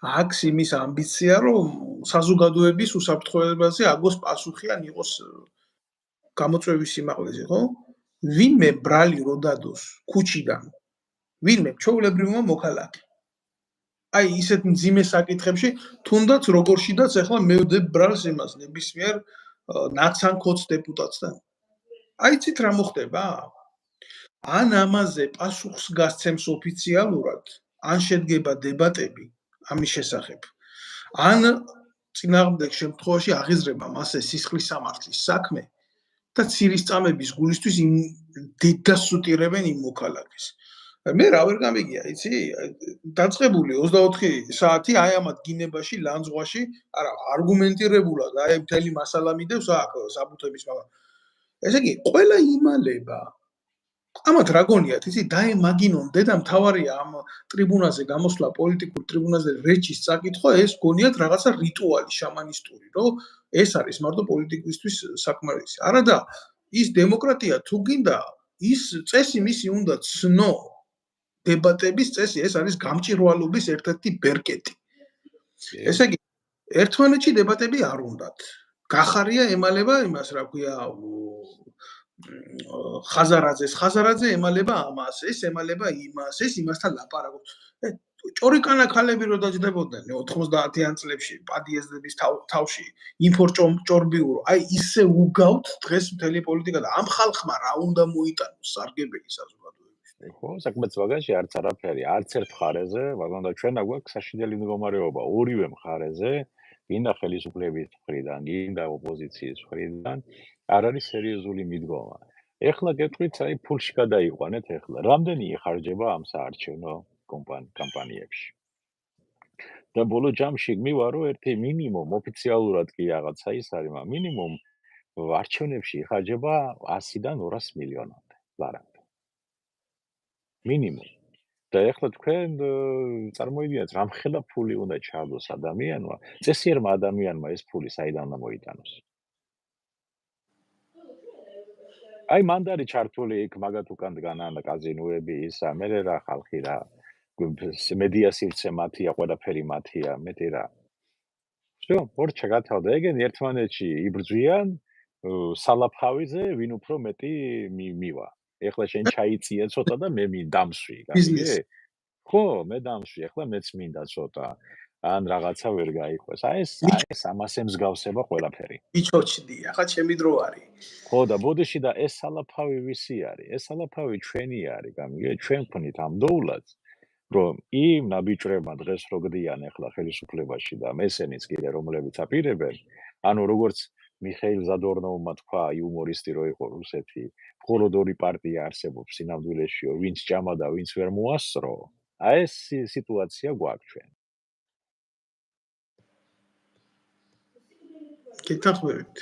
აქვს იმის ამბიცია, რომ საზოგადოების უსაფრთხოებაზე აგოს პასუხი ან იყოს გამოწვევის სიმაღლეზე, ხო? ვინმე ბრალი რო დადოს ქუჩიდან, ვინმე ჩვეულებრივმა მოქალაქე. აი ისეთ მძიმე საკითხებში, თუნდაც როგორშიდაც ახლა მე ვდებ ბრალს იმას ნებისმიერ ნაცან ქოც დეპუტატსთან. აი იცით რა მოხდება? ან ამაზე პასუხს გასცემს ოფიციალურად, ან შედგება დებატები ამის შესახებ. ან წინააღმდეგ შემთხვევაში აღიზრება მასე სისხლის სამართლის საქმე და ცირისწამების გულისთვის დიდას უტირებენ იმ მოქალაქეს. მე რა ვერ გამიგია, იცი? დაწყებული 24 საათი აი ამათ გინებაში, ლანძღვაში, არა, არგუმენტირებულად, აი მთელი მასალა მიდევს აქ საბუთების, მაგრამ ესე იგი, ყველა იმალება. ამათ რა გონიათ, იცი? დაემაგინონ დედამ თავარია ამ ტრიბუნაზე გამოსვლა, პოლიტიკურ ტრიბუნაზე რეჩის წაკითხვა, ეს გონიათ რაღაცა რიტუალი შამანისტური, რომ ეს არის მარტო პოლიტიკისთვის საკმარისი. არა და ის დემოკრატია თუ გინდა, ის წესი მისი უნდა ცნო. დებატების წესი ეს არის გამჭირვალობის ერთ-ერთი ბერკეტი. ესე იგი, ერთმანეთში დებატები არ უნდათ. გახარია ემალება იმას, რა ქვია, ხაზარაძე ემალება ამას, ეს ემალება იმას, ეს იმასთან ლაპარაკობს. ჭორიკანა ქალები რო დაჯდებოდნენ 90-იან წლებში პადიეზდების თავში, ინფორჭორბიურო, აი ისე უგავთ დღეს მთელი პოლიტიკა და ამ ხალხმა რა უნდა მოიტანოს სარგებელი საზოგადოებისთვის. ხო, საკმაოდ მაგაში არც არაფერი, არც ერთ მხარეზე, მაგრამ და ჩვენ აგვაქვს საშინელი მდგომარეობა ორივე მხარეზე, გინდა ხელისუფლების მხრიდან, გინდა ოპოზიციის მხრიდან, არ არის სერიოზული მიდგომა. ეხლა გეტყვით, აი ფულში გადაიყვანეთ ეხლა. რამდენი იხარჯება ამ საარჩევნო კამპანიებში? და ბოლო ჯამში მივარო ერთი მინიმუმ ოფიციალურად კი რაღაცა ის არის, მაგრამ მინიმუმ არჩევნებში იხარჯება 100-დან 200 მილიონამდე ლარამდე. მინიმუმ. და ეხლა თქვენ წარმოიდგინეთ, რამხელა ფული უნდა ჩაადოს ადამიანმა, წესიერმა ადამიანმა ეს ფული საიდან უნდა მოიტანოს? აი მანდ არის ჩართული იქ მაგათ უკან დგანან კაზინოები ისა, მე რა ხალხი რა მედია სივრცე მათია, ყველაფერი მათია, მეტი რა. всё, ორჩა გათავდა, ეგენი ერთმანეთში იბრძვიან სალაფხავიზე, ვინ უფრო მეტი მივა. ეხლა შენ ჩაიწიე ცოტა და მე მინდამშვი, გამიგე? ხო, მე დამშვი, ეხლა მეც მინდა ცოტა. ან რაღაცა ვერ გაიყვეს. აი ეს ამასე მსგავსება ყველაფერი. მიჩოჩდი, ახლა ჩემი დრო არის. ხო და ბოდიში და ეს სალაფავი ვისი არის? ეს სალაფავი ჩვენი არის, გამიგე? ჩვენ ვქნით ამ დოულადს, რომ იმ ნაბიჯრებმა დღეს რო გდიან ახლა ხელისუფლებაში და მესენიც კიდე რომლებიც აპირებენ, ანუ როგორც მიხეილ ზადორნოვმა თქვა, იუმორისტი რო იყო რუსეთი, მხოლოდ ორი პარტია არსებობს სინამდვილეშიო, ვინც ჭამა და ვინც ვერ მოასწრო. აი ეს სიტუაცია გვაქვს ჩვენ. გეთანხმებით.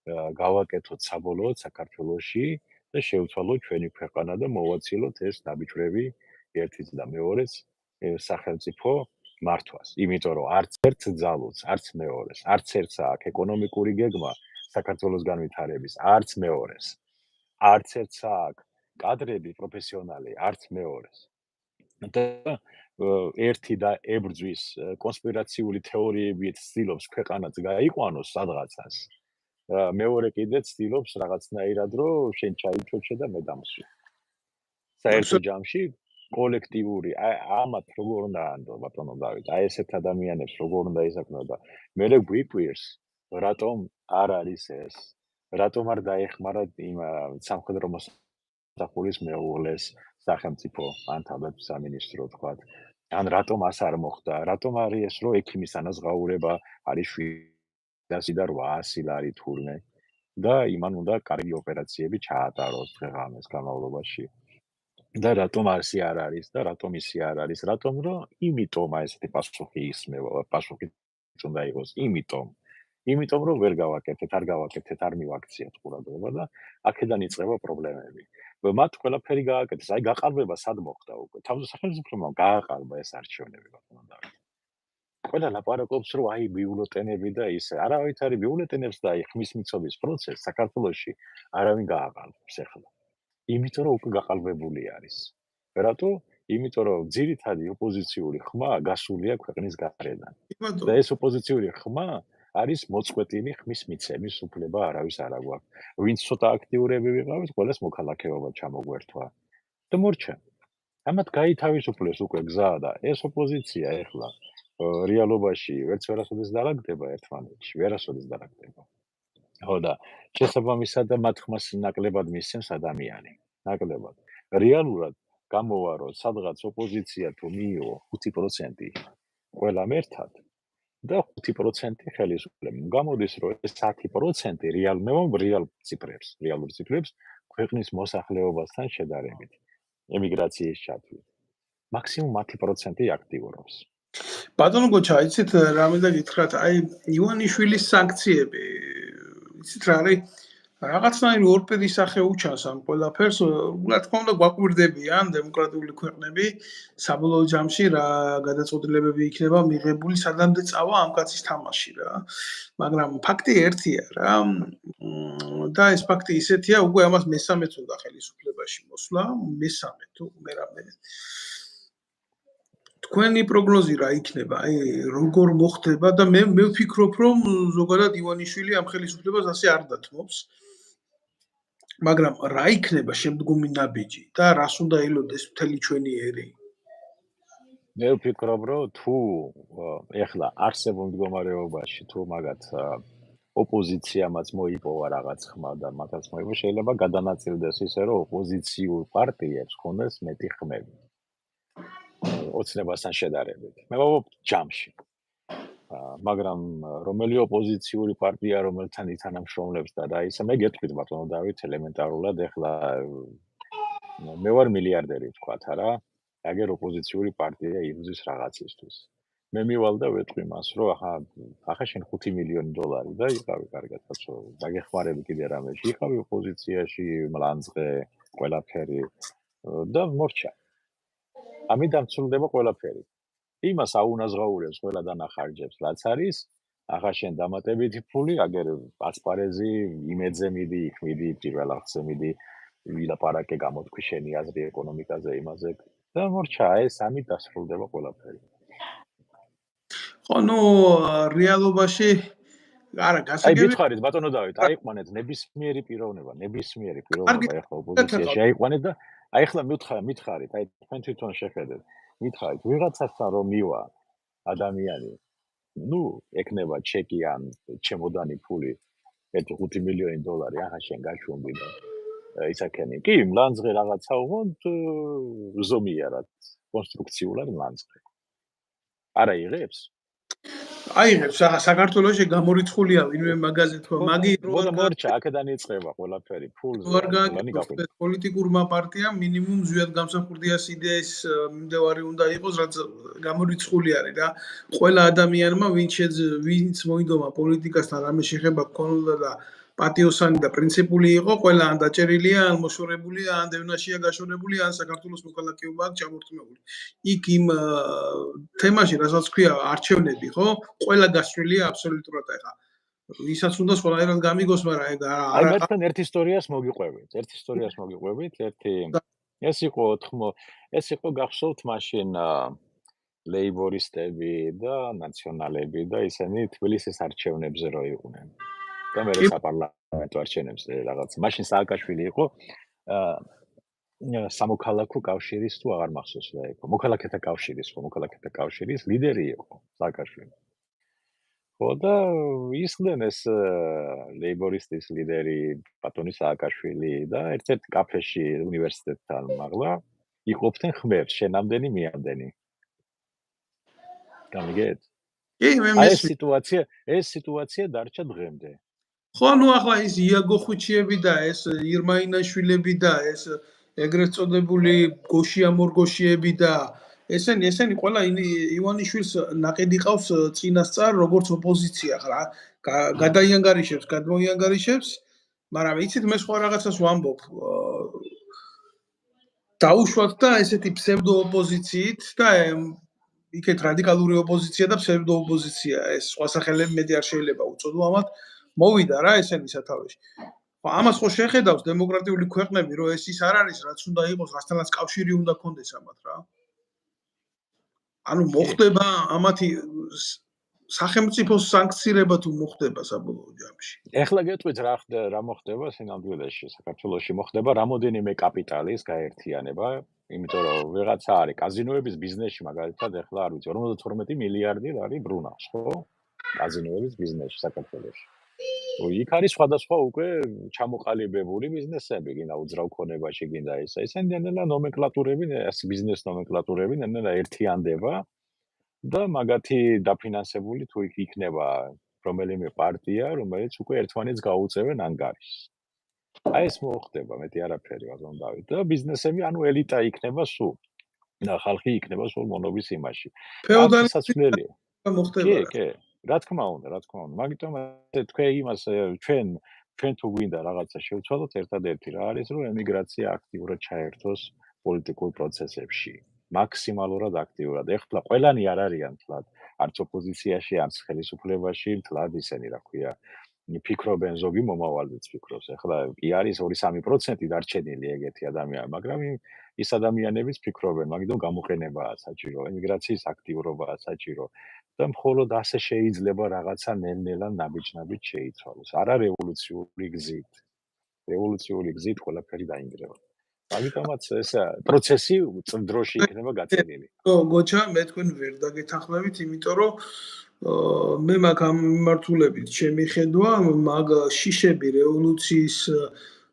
გავაკეთოთ საბოლოოდ საქართველოში და შევცვალოთ ჩვენი ქვეყანა და მოვაცილოთ ეს ნაბიჯრები ერთიც და მეორეც სახელმწიფო მართვას. იმიტომ რომ არც ერთ ძალუց, არც მეორეს, არც ერთს აქვს ეკონომიკური გეგმა საქართველოს განვითარების, არც მეორეს. არც ერთს აქვს კადრები პროფესიონალი, არც მეორეს. და ერთი და ებრძვის კონსპირაციული თეორიებით ცდილობს ქვეყანაც გაიყვანოს სადღაცას. მეორე კიდე ცდილობს რაღაცნაირად რომ შენ ჩაიჩოჩე და მე დამსვი. საერთო ჯამში კოლექტიური ამათ როგორ უნდა ანდო ბატონო დავით, აი ესეთ ადამიანებს როგორ უნდა ისაკნო და მე გვიკვირს რატომ არ არის ეს, რატომ არ დაეხმარა იმ სამხედრო მოსახულის მეუღლეს სახელმწიფო ან თავდაცვის სამინისტრო თქვა, ან რატომ ას არ მოხდა, რატომ არის ეს რომ ექიმის ანაზღაურება არის 700 და 800 ლარი თურმე და იმან უნდა კარგი ოპერაციები ჩაატაროს დღე-ღამეს განმავლობაში. და რატომ ასი არ არის და რატომ ისი არ არის, რატომ რომ იმიტომ აი ესეთი პასუხი ისმევა, პასუხი უნდა იყოს, იმიტომ რომ ვერ გავაკეთეთ, არ გავაკეთეთ, არ მივაქციეთ ყურადღება და აქედან იწყება პრობლემები. მათ ყველაფერი გააკეთეს, აი გაყალბება სად მოხდა უკვე? თავდასახელმწიფოებმა გააყალბა ეს არჩევნები, ბატონო დავით. ყველა ლაპარაკობს რომ აი ბიულეტენები და ისე. არავით არის ბიულეტენებს და აი ხმის მიცობის პროცესს საქართველოში არავინ გააყალბებს ახლა. იმიტომ რომ უკვე გაყალბებული არის. რატო? იმიტომ რომ ძირითადი ოპოზიციური ხმა გასულია ქვეყნის გარედან. და ეს ოპოზიციური ხმა არის მოწყვეტილი ხმის მიცემის უფლება არავის არ აქვს. ვინც ცოტა აქტიურები ვიყავით, ყველას მოქალაქეობა ჩამოგვერთვა. და მორჩა. ამათ გაითავისუფლეს უკვე გზა და ეს ოპოზიცია ახლა რეალობაში ვერც ვერასოდეს დაალაგდება ერთმანეთში, ვერასოდეს დაალაგდება. ხო და შესაბამისად და მათ ხმას ნაკლებად მისცემს ადამიანი. ნაკლებად. რეალურად გამოვა რომ სადღაც ოპოზიცია თუ მიიღო 5% ყველამ ერთად და 5% ხელისუფლებამ. გამოდის რომ ეს 10% რეალურ ციფრებს ქვეყნის მოსახლეობასთან შედარებით ემიგრაციის ჩათვლით. მაქსიმუმ 10% აქტიურობს. ბატონო გოჩა, იცით რა მინდა გითხრათ, აი ივანიშვილის სანქციები, იცით რა არის? რაღაცნაირი ორპედი სახე უჩანს ამ ყველაფერს, რა თქმა უნდა გვაკვირდებიან დემოკრატიული ქვეყნები, საბოლოო ჯამში რა გადაწყვეტილებები იქნება მიღებული, სადამდე წავა ამ კაცის თამაში რა. მაგრამ ფაქტი ერთია რა. და ეს ფაქტი ისეთია, უკვე ამას მესამეც უნდა ხელისუფლებაში მოსვლა, მესამე თუ მერამე. თქვენი პროგნოზი რა იქნება? აი როგორ მოხდება და მე ვფიქრობ, რომ ზოგადად ივანიშვილი ამ ხელისუფლებას ასე არ დათმობს. მაგრამ რა იქნება შემდგომი ნაბიჯი და რას უნდა ელოდეს მთელი ჩვენი ერი? მე ვფიქრობ, რომ თუ ეხლა არსებულ მდგომარეობაში თუ მაგათ ოპოზიციამაც მოიპოვა რაღაც ხმა და მათაც მოიპოვა, შეიძლება გადანაწილდეს ისე, რომ ოპოზიციურ პარტიებს ჰქონდეს მეტი ხმები. ოცნებასთან შედარებით. მე ვამბობ ჯამში. მაგრამ რომელი ოპოზიციური პარტია რომელთან ითანამშრომლებს და რა ისა მე გეტყვით ბატონო დავით ელემენტარულად ეხლა მე ვარ მილიარდერი ვთქვათ არა აგერ ოპოზიციური პარტია იბრძვის რაღაცისთვის მე მივალ და ვეტყვი მას რომ ახლა შენ 5 მილიონი დოლარი და იყავი კარგად კაცო დაგეხმარები კიდე რამეში იყავი ოპოზიციაში მლანძღე ყველაფერი და მორჩა ამით დამცველდება ყველაფერი იმას აუნაზღაურებს ყველა დანახარჯებს რაც არის ახლა შენ დამატებითი ფული, აგერ ასპარეზი, იმედზე მიდი, იქ მიდი, პირველ აღზე მიდი, ვილაპარაკე, გამოთქვი შენი აზრი ეკონომიკაზე, იმაზე და მორჩა, ეს ამით დასრულდება ყველაფერი. ხო, ნუ რეალობაში არა, აი გასაგები გითხარით ბატონო დავით, აიყვანეთ ნებისმიერი პიროვნება, კარგი, ახლა ოპოზიციაში აიყვანეთ და აი ახლა მითხარით, აი თქვენ თვითონ შეხედეთ, მითხარით, ვიღაცასთან რომ მივა ადამიანი, ნუ ეკნება ჩეკი ან ჩემოდანი ფული 1-5 მილიონი დოლარი, ახლა შენ გაშვები და ისაკენი. კი, მლანძღე რაღაცა უღონდ ზომიერად, კონსტრუქციულად მლანძღე. არა იღებს? აიღებს, ახლა საქართველოში გამორიცხულია ვინმე მაგაზე თქვა, მაგი ბოდა მორჩა, აქედან იწყება ყველაფერი, ფულზე, ფულანი გაყვება. პოლიტიკურმა პარტიამ მინიმუმ ზვიად გამსახურდიას იდეის მიმდევარი უნდა იყოს, რაც გამორიცხული არის და ყველა ადამიანმა ვინც მოიდომა პოლიტიკასთან რამე შეხება გქონოდა და პატიოსანი და პრინციპული იყო, ყველა ან დაჭერილია, ან მოშორებულია, ან დევნაშია გაშორებული, ან საქართველოს მოქალაქეობა აქვს ჩამორთმეული. იქ იმ თემაში, რასაც ქვია არჩევნები, ხო? ყველა გასწრილია აბსოლუტურად ახლა. ვისაც უნდა სხვანაირად გამიგოს, მაგრამ ეგ აი მეთქენ ერთ ისტორიას მოგიყვებით. ეს იყო გახსოვთ მაშინ ლეიბორისტები და ნაციონალები და ისინი თბილისის არჩევნებზე რო იყვნენ. და მე საპარლამენტო არჩევნებზე რაღაც მაშინ სააკაშვილი იყო სამოქალაქო კავშირის თუ აღარ მახსოვს რა იყო. მოქალაქეთა კავშირის ლიდერი იყო სააკაშვილი. ხო და ისხდნენ ეს ლეიბორისტის ლიდერი ბატონი სააკაშვილი და ერთ-ერთ კაფეში უნივერსიტეტთან მაღლა იყოფდნენ ხმებს, შენამდენი მიამდენი. გამიგეთ? კი, მე ეს სიტუაცია დარჩა დღემდე. ხო, ნუ ახლა ის იაგო ხუჩიები და ეს ირმაინაშვილები და ეს ეგრეთ წოდებული გოშია მორგოშიები და ესენი ყველა ივანიშვილს ნაყიდი ყავს წინასწარ როგორც ოპოზიცია ხა გადმოიანგარიშებს, მაგრამ იცით მე სხვა რაღაცას ვამბობ. დაუშვათ და ესეთი ფსევდო ოპოზიციით და იქეთ რადიკალური ოპოზიცია და ფსევდო ოპოზიცია, ეს სხვა სახელები მეტი არ შეიძლება უწოდო ამათ. მოვიდა რა ესენი სათავეში. ამას ხო შეხედავს დემოკრატიული ქვეყნები, რომ ეს ის არ არის, რაც უნდა იყოს, რასთანაც კავშირი უნდა კონდეს ამათ რა. ანუ მოხდება ამათი სახელმწიფოს სანქცირება თუ მოხდება საბოლოო ჯამში. ეხლა გეტყვით რა მოხდება სინამდვილეში საქართველოში მოხდება რამოდენიმე კაპიტალის გაერთიანება, იმიტომ რომ ვიღაცა არის კაზინოების ბიზნესში მაგალითად ეხლა არ ვიცი 52 მილიარდი არის ბრუნავს, ხო? კაზინოების ბიზნესში საქართველოში. იქ არის სხვადასხვა უკვე ჩამოყალიბებული ბიზნესები, გინდა უძრავ ქონებაში, გინდა ესენი ნელა ნომენკლატურები, ეს ბიზნეს ნომენკლატურები ნელა ერთიანდება და მაგათი დაფინანსებული თუ იქნება რომელიმე პარტია, რომელიც უკვე ერთმანეთს გაუწევენ ანგარიშს. აი ეს მოხდება, მეტი არაფერი ბატონ დავით. და ბიზნესები, ანუ ელიტა იქნება სულ. და ხალხი იქნება სულ მონობის იმაში. ფეოდალიზმი მოხდება. კი. რა თქმა უნდა. მაგიტომ თქვენ იმას ჩვენ თუ გვინდა რაღაცა შევცვალოთ, ერთადერთი რა არის, რომ ემიგრაცია აქტიურად ჩაერთოს პოლიტიკურ პროცესებში. მაქსიმალურად აქტიურად. ეხლა ყველანი არ არიან თლად, არც ოპოზიციაში, არც ხელისუფლებაში, თლად ისენი, რა ქვია, ფიქრობენ ზოგი მომავალზეც ფიქრობს. ეხლა კი არის 2-3% დარჩენილი ეგეთი ადამიანი, მაგრამ ის ადამიანებიც ფიქრობენ, მაგიტომ გამოყენებაა საჭირო, ემიგრაციის აქტიურობაა საჭირო. და მხოლოდ ასე შეიძლება რაღაცა ნელ-ნელა ნაბიჯ-ნაბიჯ შეიცვალოს. არა რევოლუციური გზით. რევოლუციური გზით ყველაფერი დაინგრევა. მაგიტომაც ეს პროცესი დროში იქნება გაწევილი. გოჩა, მე თქვენ ვერ დაგეთანხმებით, იმიტომ რომ მე მაგ ამ მიმართულებით ჩემი ხედვა, მაგ შიშები რევოლუციის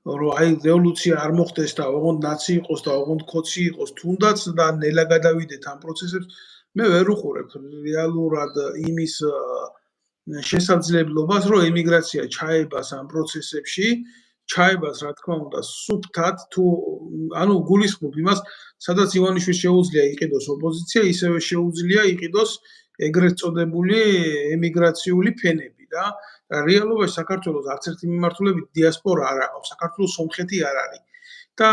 რომ აი რევოლუცია არ მოხდეს და ოღონდ ნაცი იყოს და ოღონდ ქოცი იყოს, თუნდაც და ნელა გადავიდეთ ამ პროცესებს მე ვერ უყურებ რეალურად იმის შესაძლებლობას, რომ ემიგრაცია ჩაებას ამ პროცესებში, ჩაებას, რა თქმა უნდა, სუფთად თუ ანუ გულისხმობ იმას, სადაც ივანიშვილს შეუძლია იყიდოს ოპოზიცია, ისევე შეუძლია იყიდოს ეგრეთ წოდებული ემიგრაციული ფენები და რეალობაში საქართველოს არც ერთი მიმართულებით დიასპორა არ აქვს, საქართველოს სომხეთი არ არის და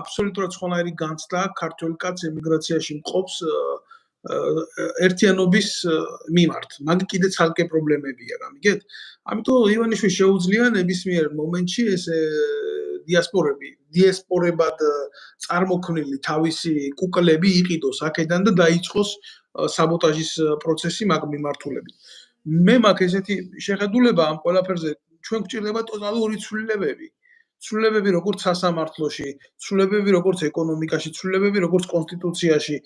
აბსოლუტურად სხვანაირი განცდა ქართველ კაცს ემიგრაციაში მყოფს ერთიანობის მიმართ. მაგ კიდე ცალკე პრობლემებია, გამიგეთ? ამიტომ ივანიშვილს შეუძლია ნებისმიერ მომენტში ეს დიასპორებად წარმოქმნილი თავისი კუკლები იყიდოს აქედან და დაიწყოს საბოტაჟის პროცესი მაგ მიმართულებით. მე მაქვს ესეთი შეხედულება ამ ყველაფერზე, ჩვენ გვჭირდება ტოტალური ცვლილებები. ცვლილებები როგორც სასამართლოში, ცვლილებები როგორც ეკონომიკაში, ცვლილებები როგორც კონსტიტუციაში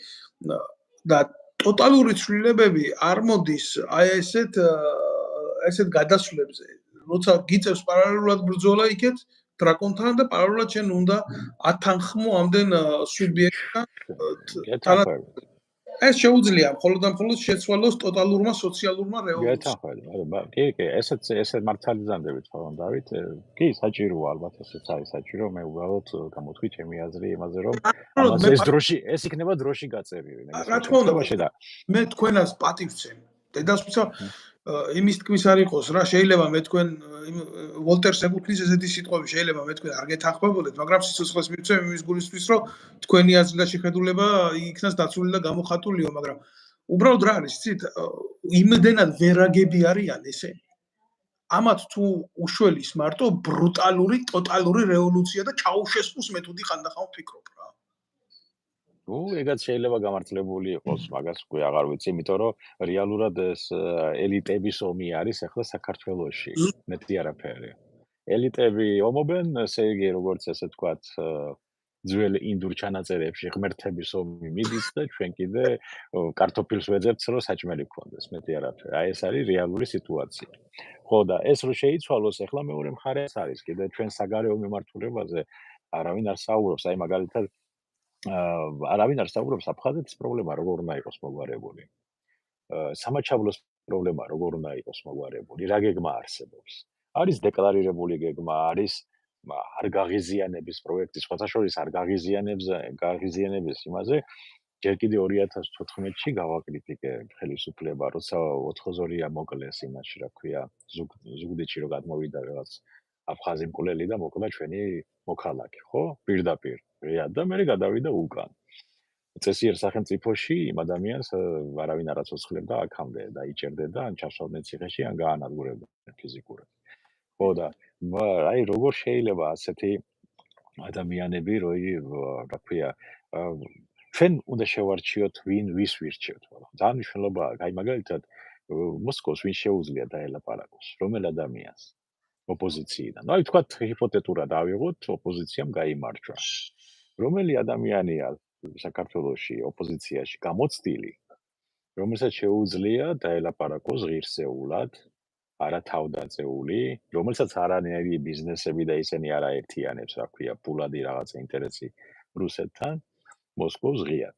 და ტოტალური ცვლილებები არ მოდის აი ესეთ გადასვლებზე. როცა გიწევს პარალელურად ბრძოლა იქეთ დრაკონთან და პარალელურად შენ უნდა ათანხმო ამდენ სუბიექტთან. ეს შეუძლია მხოლოდ და მხოლოდ შეცვალოს ტოტალურმა სოციალურმა რევოლუციამ. კი, ესეც მართალიზანდებით ხო დავით? კი, საჭიროა ალბათ ესეც არის საჭირო. მე უბრალოდ გამოთქვი ჩემი აზრი იმაზე, რომ ეს იქნება დროში გაწერილი. რა თქმა უნდა, მე თქვენას პატივს ვცემ. დედასვიცა იმის თქმის არ იყოს რა, შეიძლება მე თქვენ ვოლტერს ეკუთვნის ესეთი სიტყვები, შეიძლება მე თქვენ არ გეთანხმებოდეთ, მაგრამ სიცოცხლეს მივცემ იმის გულისთვის, რომ თქვენი აზრი და შეხედულება იქნას დაცული და გამოხატულიო, მაგრამ უბრალოდ რა არის, იცით, იმდენად ვერაგები არიან ესენი. ამათ თუ უშველის მარტო ბრუტალური, ტოტალური რევოლუცია და ჩაუშესკუს მეთოდი ხანდახან ვფიქრობ რა. ეგაც შეიძლება გამართლებული იყოს, მაგას უკვე აღარ ვიცი, იმიტომ რომ რეალურად ეს ელიტების ომი არის ახლა საქართველოში, მეტი არაფერი. ელიტები ომობენ, ესე იგი, როგორც ესე ვთქვათ, ძველ ინდურ ჩანაწერებში ღმერთების ომი მიდის და ჩვენ კიდე კარტოფილს ვეძებთ, რომ საჭმელი გქონდეს, მეტი არაფერი. აი ეს არის რეალური სიტუაცია. ხო და ეს რო შეიცვალოს, ახლა მეორე მხარე არის, კიდე ჩვენ საგარეო მიმართულებაზე არავინ არ საუბრობს, აი მაგალითად არავინ არ საუბრობს აფხაზეთის პრობლემა როგორ უნდა იყოს მოგვარებული. სამაჩაბლოს პრობლემა როგორ უნდა იყოს მოგვარებული, რა გეგმა არსებობს. არის დეკლარირებული გეგმა, არის არ გაღიზიანების პროექტი, სხვათა შორის არ გაღიზიანების იმაზე, ჯერ კიდე 2014-ში გავაკრიტიკე ხელისუფლება, როცა 4-ზორია მოკლეს იმაში, რა ქვია, ზუგდიდში რო გადმოვიდა რაღაც აფხაზი მკვლელი და მოკვდა ჩვენი მოქალაქე, ხო? პირდაპირ. და მე გადავიდა უკან. წესიერ სახელმწიფოში იმ ადამიანს არავინ არ აცოცხლებდა აქამდე და იჭერდება ან ჩასვდნენ ციხეში ან გაანადგურებდნენ ფიზიკურად. ხო და აი როგორ შეიძლება ასეთი ადამიანები რა ქვია ჩვენ უნდა შევარჩიოთ ვინ ვის ვირჩევთ, მაგრამ ძალიან მნიშვნელობა აი მაგალითად მოსკოვს ვინ შეუძლია დაელაპარაკოს, რომელ ადამიანს ოპოზიციიდან. აი თქვა ჰიპოთეტურად ავიღოთ, ოპოზიციამ გაიმარჯვა. რომელი ადამიანია საქართველოში ოპოზიციაში გამოცდილი, რომელსაც შეუძლია დაელაპარაკოს ღირსეულად, არა თავდაწეული, რომელსაც არანაირი ბიზნესები და ისინი არ აერთიანებს, რა ქვია, ფულადი რაღაცა ინტერესი რუსეთთან, მოსკოვს ღიად.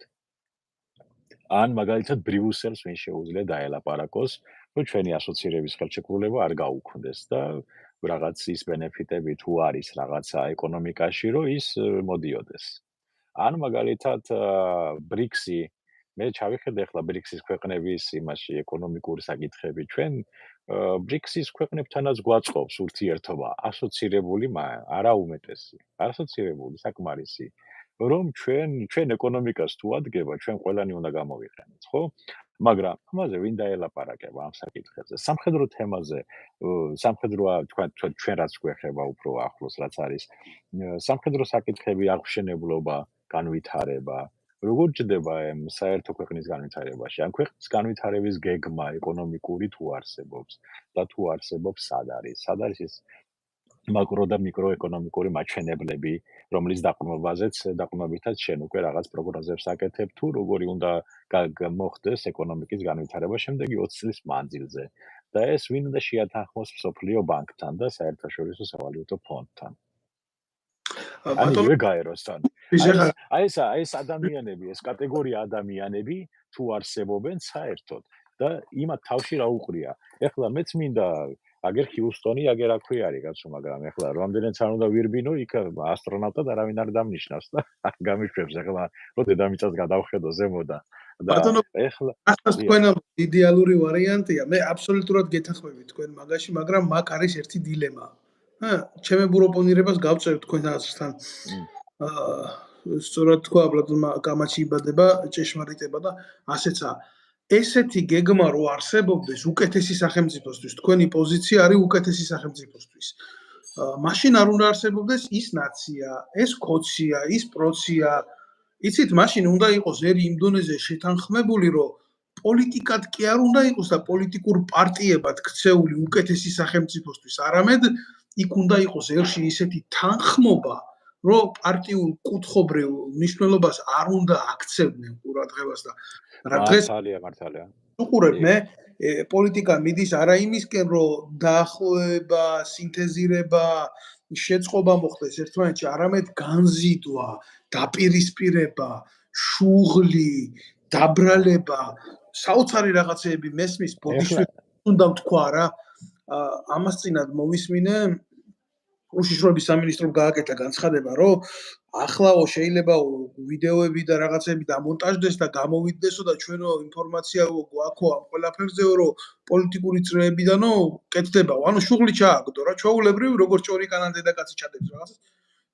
ან მაგალითად ბრიუსელს ვინ შეუძლია დაელაპარაკოს, რომ ჩვენი ასოცირების ხელშეკრულება არ გაუქმდეს და რაღაც ის ბენეფიტები თუ არის რაღაცა ეკონომიკაში, რომ ის მოდიოდეს. ან მაგალითად ბრიქსი, მე ჩავიხედე ახლა ბრიქსის ქვეყნების იმაში ეკონომიკური საკითხები, ჩვენ ბრიქსის ქვეყნებთანაც გვაწყობს ურთიერთობა, ასოცირებული, არა უმეტესი, ასოცირებული საკმარისი, რომ ჩვენ ეკონომიკას თუ ადგება, ჩვენ ყველანი უნდა გამოვიყენოთ, ხო? მაგრამ ამაზე ვინ დაელაპარაკება ამ საკითხებზე? სამხედრო თემაზე, სამხედროა ჩვენ რაც გვეხება უფრო ახლოს, რაც არის სამხედრო საკითხები, აღმშენებლობა, განვითარება, როგორ ჯდება საერთო ქვეყნის განვითარებაში? ამ ქვეყნის განვითარების გეგმა ეკონომიკური თუ არსებობს და თუ არსებობს, სად არის ეს მაკრო და მიკროეკონომიკური მაჩვენებლები, რომლის დაყრდნობითაც შენ უკვე რაღაც პროგნოზებს აკეთებ თუ როგორი უნდა მოხდეს ეკონომიკის განვითარება შემდეგი 20 წლის მანძილზე. და ეს ვინ უნდა შეათანხმოს მსოფლიო ბანკთან და საერთაშორისო სავალუტო ფონდთან. ანუ გაეროსთან. აი ეს ადამიანები, ეს კატეგორია ადამიანები თუ არსებობენ საერთოდ და იმათ თავში რა უყრია. ეხლა მეც მინდა აგერ ჰიუსტონი, აგერ აქვე არის კაცო, მაგრამ ეხლა რამდენიც არ უნდა ვირბინო, იქ ასტრონავტად არავინ არ დამნიშნავს და არ გამიშვებს ეხლა რომ დედამიწას გადავხედო ზემოდან. და ეხლა თქვენ იდეალური ვარიანტია, მე აბსოლუტურად გეთანხმები თქვენ მაგაში, მაგრამ მაგ არის ერთი დილემა. ჩემებურ ოპონირებას გავწევ თქვენ აზრთან. სწორად თქვა, აბლატონმა კამაჩი იბადება, ჭეშმარიტება და ასეცაა. ესეთი გეგმა რო არსებობდეს უკეთესი სახელმწიფოსთვის, თქვენი პოზიცია არის უკეთესი სახელმწიფოსთვის. მაშინ არ უნდა არსებობდეს ის ნაცია, ეს ქოცია, ის პროცია. იცით, მაშინ უნდა იყოს ერი იმ დონეზე შეთანხმებული, რომ პოლიტიკად კი არ უნდა იყოს და პოლიტიკურ პარტიებად ქცეული უკეთესი სახელმწიფოსთვის, არამედ იქ უნდა იყოს ერში ისეთი თანხმობა, რომ პარტიულ კუთხობრივ მნიშვნელობას არ უნდა აქცევდნენ ყურადღებას და რა დღეს მართალია. უყურებ მე პოლიტიკა მიდის არა იმისკენ, რომ დაახლოება, სინთეზირება, შეწყობა მოხდეს ერთმანეთში, არამედ განზიდვა, დაპირისპირება, შუღლი, დაბრალება, საოცარი რაღაცეები მესმის ბოდიშვილი უნდა ვთქვა რა. ამას წინათ მოვისმინე უშიშროების სამინისტრომ გააკეთა განცხადება, რომ ახლაო შეიძლება ვიდეოები და რაღაცები დამონტაჟდეს და გამოვიდგესო და ჩვენო ინფორმაცია გვაქვს ამ ყველაფერზეო, რომ პოლიტიკური წრეებიდანო კეთდება. ანუ შუღლი ჩააგდო რა, ჩვეულებრივ როგორც ჭორი კანან დედაკაცი ჩადებს რაღაცას.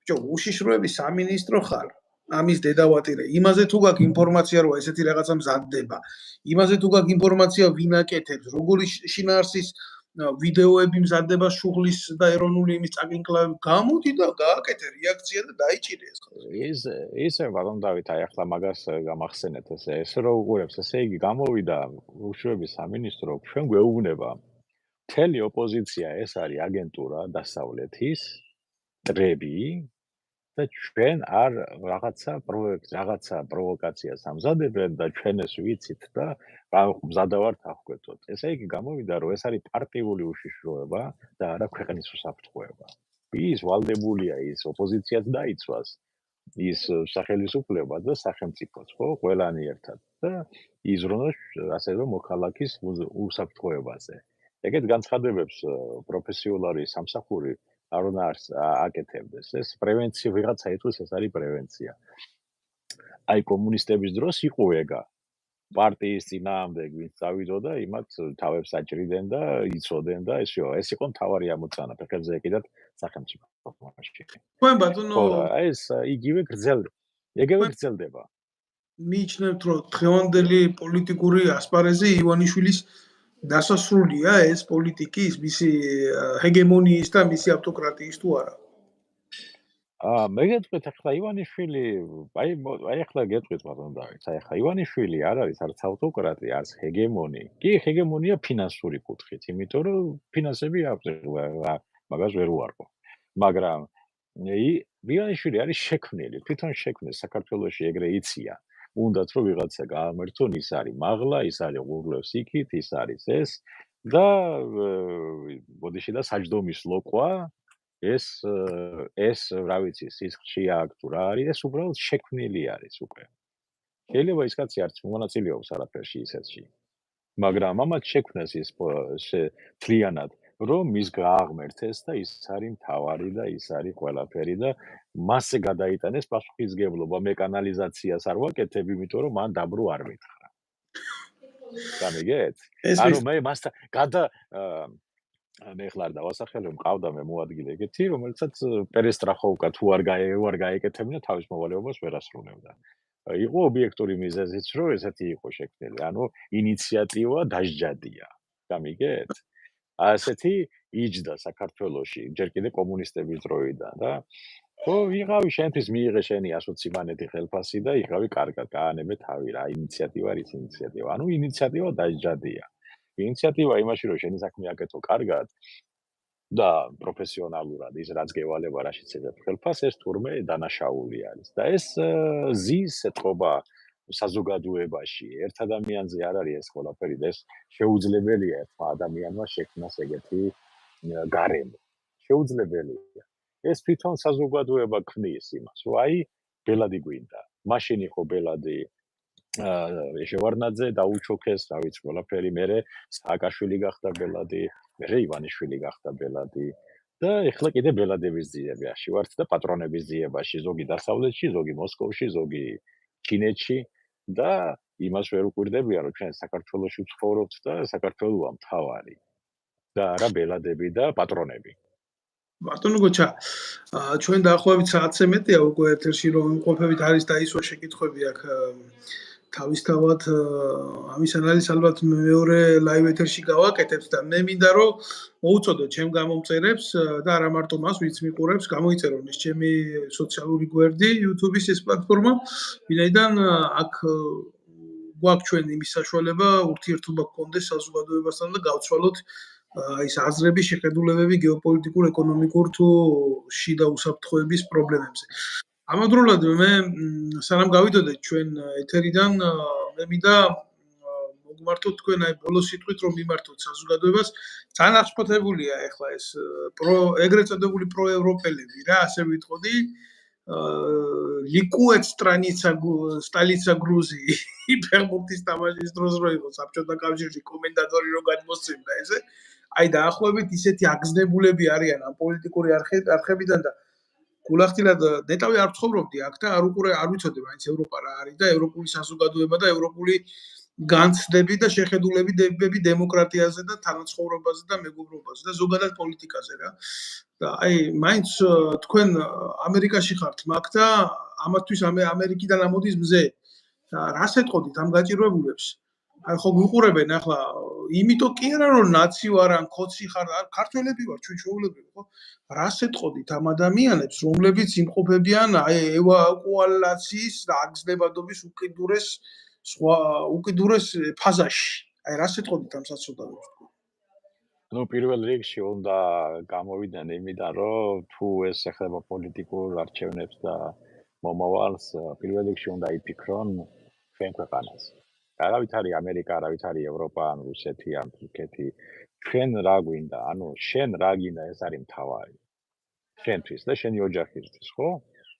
ბიჭო, უშიშროების სამინისტრო ხარ. ამის დედავატირე. იმაზე თუ გაქვს ინფორმაცია, რომ ესეთი რაღაცა მზადდება, იმაზე თუ გაქვს ინფორმაცია, ვინ აკეთებს, როგორი შინაარსის ვიდეოები მზადდება შუღლის და ეროვნული იმის წაკინკლავ გამოდი და გააკეთე რეაქცია და დაიჭირე ეს. ისე ბატონ დავით, აი ახლა მაგას გამახსენეთ ეს რო უყურებს, ესე იგი გამოვიდა უშიშროების სამინისტრო, ჩვენ გვეუბნება მთელი ოპოზიცია ეს არის აგენტურა დასავლეთის ტრები და ჩვენ არ რაღაცა პროექტს, რაღაცა პროვოკაციას ამზადებენ და ჩვენ ეს ვიცით და მზადავართ აღკვეთოთ. ესე იგი გამოვიდა, რომ ეს არის პარტიული უშიშროება და არა ქვეყნის უსაფრთხოება. ის ვალდებულია ის ოპოზიციაც დაიცვას, ის სახელმწიფოება და სახელმწიფოც, ხო, ყველანი ერთად და იზრუნოს ასევე მოქალაქის უსაფრთხოებაზე. ეგეთ განცხადებებს პროფესიონალი სამსახური არ უნდა აკეთებდეს. ეს პრევენცია ვიღაცა ეთქვის, ეს არის პრევენცია. აი კომუნისტების დროს იყო ეგა. პარტიის წინააღმდეგ ვინც წავიდოდა, იმათ თავებს აჭრიდნენ და იცოდნენ და ეს იყო მთავარი ამოცანა, ფეხებზე ეკიდათ სახელმწიფოში. თქვენ ბატონო, ეს იგივე გრძელდება. მიიჩნევთ, რომ დღევანდელი პოლიტიკური ასპარეზი ივანიშვილის დასასრულია ეს პოლიტიკის, მისი ჰეგემონიის და მისი ავტოკრატიის თუ არა? მე გეტყვით ახლა ივანიშვილი, აი ახლა გეტყვით ბატონ დავით, აი ახლა ივანიშვილი არ არის არც ავტოკრატი, არც ჰეგემონი. კი, ჰეგემონია ფინანსური კუთხით, იმიტომ რომ ფინანსები აქვს, მაგას ვერ უარყო. მაგრამ ივანიშვილი არის შექმნილი, თვითონ შექმნეს საქართველოში ეგრე იციან. უნდათ რომ ვიღაცა გაამართონ, ის არის მაღლა, ის არის უღლევს იქით, ის არის ეს და ბოდიში და საჯდომის ლოყვა ეს რა ვიცი, სისხლშია აქ თუ რა არის, ეს უბრალოდ შექმნილი არის უკვე. შეიძლება ის კაცი არც მონაწილეობს არაფერში ისეთში. მაგრამ ამათ შექმნეს ის თლიანად, რომ ის გააღმერთეს და ის არის მთავარი და ის არის ყველაფერი და მასზე გადაიტანეს პასუხისმგებლობა, მე კანალიზაციას არ ვაკეთებ, იმიტომ რომ მან დაბრუ არ მითხრა. გამიგეთ? ანუ მე მასთან მე ხლარ დავასახელებ, მყავდა მე მოადგილე ეგეთი, რომელსაც პერესტრახოვკა თუ არ გაეკეთებინა, თავის მოვალეობას ვერ ასრულებდა. იყო ობიექტური მიზეზიც, რომ ესეთი იყო შექმნილი. ანუ ინიციატივა დაჟჯადია. გამიგეთ? ასეთი იჯდა საქართველოში, ჯერ კიდე კომუნისტების დროიდან და ხო, ვიღავი შენთვის მიიღე შენი 120 იმანეთი ხელფასი და იღავი კარგად, გაანებე თავი რა, ინიციატივა არის ინიციატივა. ანუ ინიციატივა დაჟჯადია. ინიციატივა იმაში, რომ შენი საქმე აკეთო კარგად და პროფესიონალურად, ის რაც გევალება, რაშიც ეძებ ხელფასს, ეს თურმე დანაშაული არის. და ეს ზის ეთყობა საზოგადოებაში, ერთ ადამიანზე არ არის ეს ყველაფერი და ეს შეუძლებელია ერთმა ადამიანმა შექმნას ეგეთი გარემო. შეუძლებელია. ეს თვითონ საზოგადოება ქმნის იმას, რომ აი ბელადი გვინდა. მაშინ იყო ბელადი შევარდნაძე დაუჩოქეს, რა ვიცი, ყველაფერი, მერე სააკაშვილი გახდა ბელადი, მერე ივანიშვილი გახდა ბელადი და ეხლა კიდე ბელადების ძიებაში ვართ და პატრონების ძიებაში, ზოგი დასავლეთში, ზოგი მოსკოვში, ზოგი ჩინეთში და იმას ვერ უკვირდებიან, რომ ჩვენ საქართველოში ვცხოვრობთ და საქართველოა მთავარი და არა ბელადები და პატრონები. ბატონო გოჩა, ჩვენ დაახლოებით საათზე მეტია უკვე ეთერში რომ იმყოფებით არის და ისო შეკითხვები აქ თავისთავად ამის ანალიზს ალბათ მეორე ლაივ ეთერში გავაკეთებთ და მე მინდა რომ მოუწოდოთ ჩემ გამომწერებს და არა მარტო მას ვინც მიყურებს გამოიწერონ ეს ჩემი სოციალური გვერდი YouTube-ის ეს პლატფორმა, ვინაიდან აქ გვაქვს ჩვენ იმის საშუალება ურთიერთობა გქონდეს საზოგადოებასთან და გავცვალოთ ის აზრები, შეხედულებები გეოპოლიტიკურ, ეკონომიკურ თუ შიდა უსაფრთხოების პრობლემებზე. ამავდროულად მე სანამ გავიდოდეთ ჩვენ ეთერიდან, მე მინდა მოგმართოთ თქვენ აი ბოლოს სიტყვით რომ მიმართოთ საზოგადოებას, ძალიან აღშფოთებულია ეხლა ეს ეგრეთ წოდებული პროევროპელები რა, ასე ვიტყოდი, ლიკუეთ სტალიცა გრუზი ფეხბურთის თამაშის დროს რო იყო საბჭოთა კავშირში კომენტატორი რო გადმოსცემდა ესე აი დაახლოებით ისეთი აგზნებულები არიან ამ პოლიტიკური არხებიდან და გულახდილად ნეტავი არ ვცხოვრობდი აქ და არ ვიცოდი მაინც ევროპა რა არის და ევროპული საზოგადოება და ევროპული განცდები და შეხედულებები დემოკრატიაზე და თანაცხოვრებაზე და მეგობრობაზე და ზოგადად პოლიტიკაზე რა. და აი მაინც თქვენ ამერიკაში ხართ მაგ და ამათთვის ამერიკიდან ამოდის მზე. და რას ეტყოდით ამ გაჭირვებულებს? აი ხო გვიყურებენ ახლა, იმიტომ კი არა რომ ნაცი ვარ ან ქოცი ხარ, ქართველები ვარ, ჩვენ ჩვეულებრივი ხო? რას ეტყოდით ამ ადამიანებს, რომლებიც იმყოფებიან აი ევაკუაციის და აგზნებადობის უკიდურეს ფაზაში. აი რას ეტყოდით ამ საზოგადოებას? ნუ პირველ რიგში უნდა გამოვიდნენ იმიდან, რომ თუ ეს ეხება პოლიტიკურ არჩევნებს და მომავალს, პირველ რიგში უნდა იფიქრონ ჩვენ ქვეყანას. არავით არის ამერიკა, არავით არის ევროპა, ან რუსეთი, ან თურქეთი. ჩვენ რა გვინდა? ანუ შენ რა გინდა, ეს არის მთავარი. შენთვის და შენი ოჯახისთვის, ხო?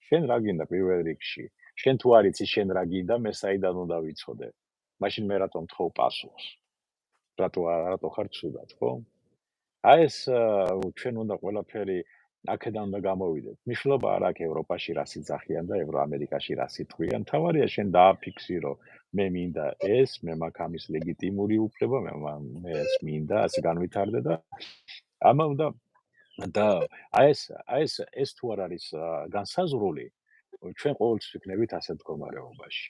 შენ რა გინდა პირველ რიგში? შენ თუ არ იცი შენ რა გინდა, მე საიდან უნდა ვიცოდე? მაშინ მე რატომ თხოვ პასუხს? რატო ხარ ცუდად, ხო? აი ეს ჩვენ უნდა ყველაფერი აქედან უნდა გამოვიდეთ. მნიშვნელობა არ აქვს ევროპაში რა სიძახიან და ევროამერიკაში რა სიტყვიან. თავარია შენ დააფიქსირო, მე მინდა ეს, მე მაქვს ამის ლეგიტიმური უფლება, მე ეს მინდა, ასე განვითარდე და ამა უნდა და ეს თუ არ არის განსაზღვრული, ჩვენ ყოველთვის ვიქნებით ასეთ მდგომარეობაში.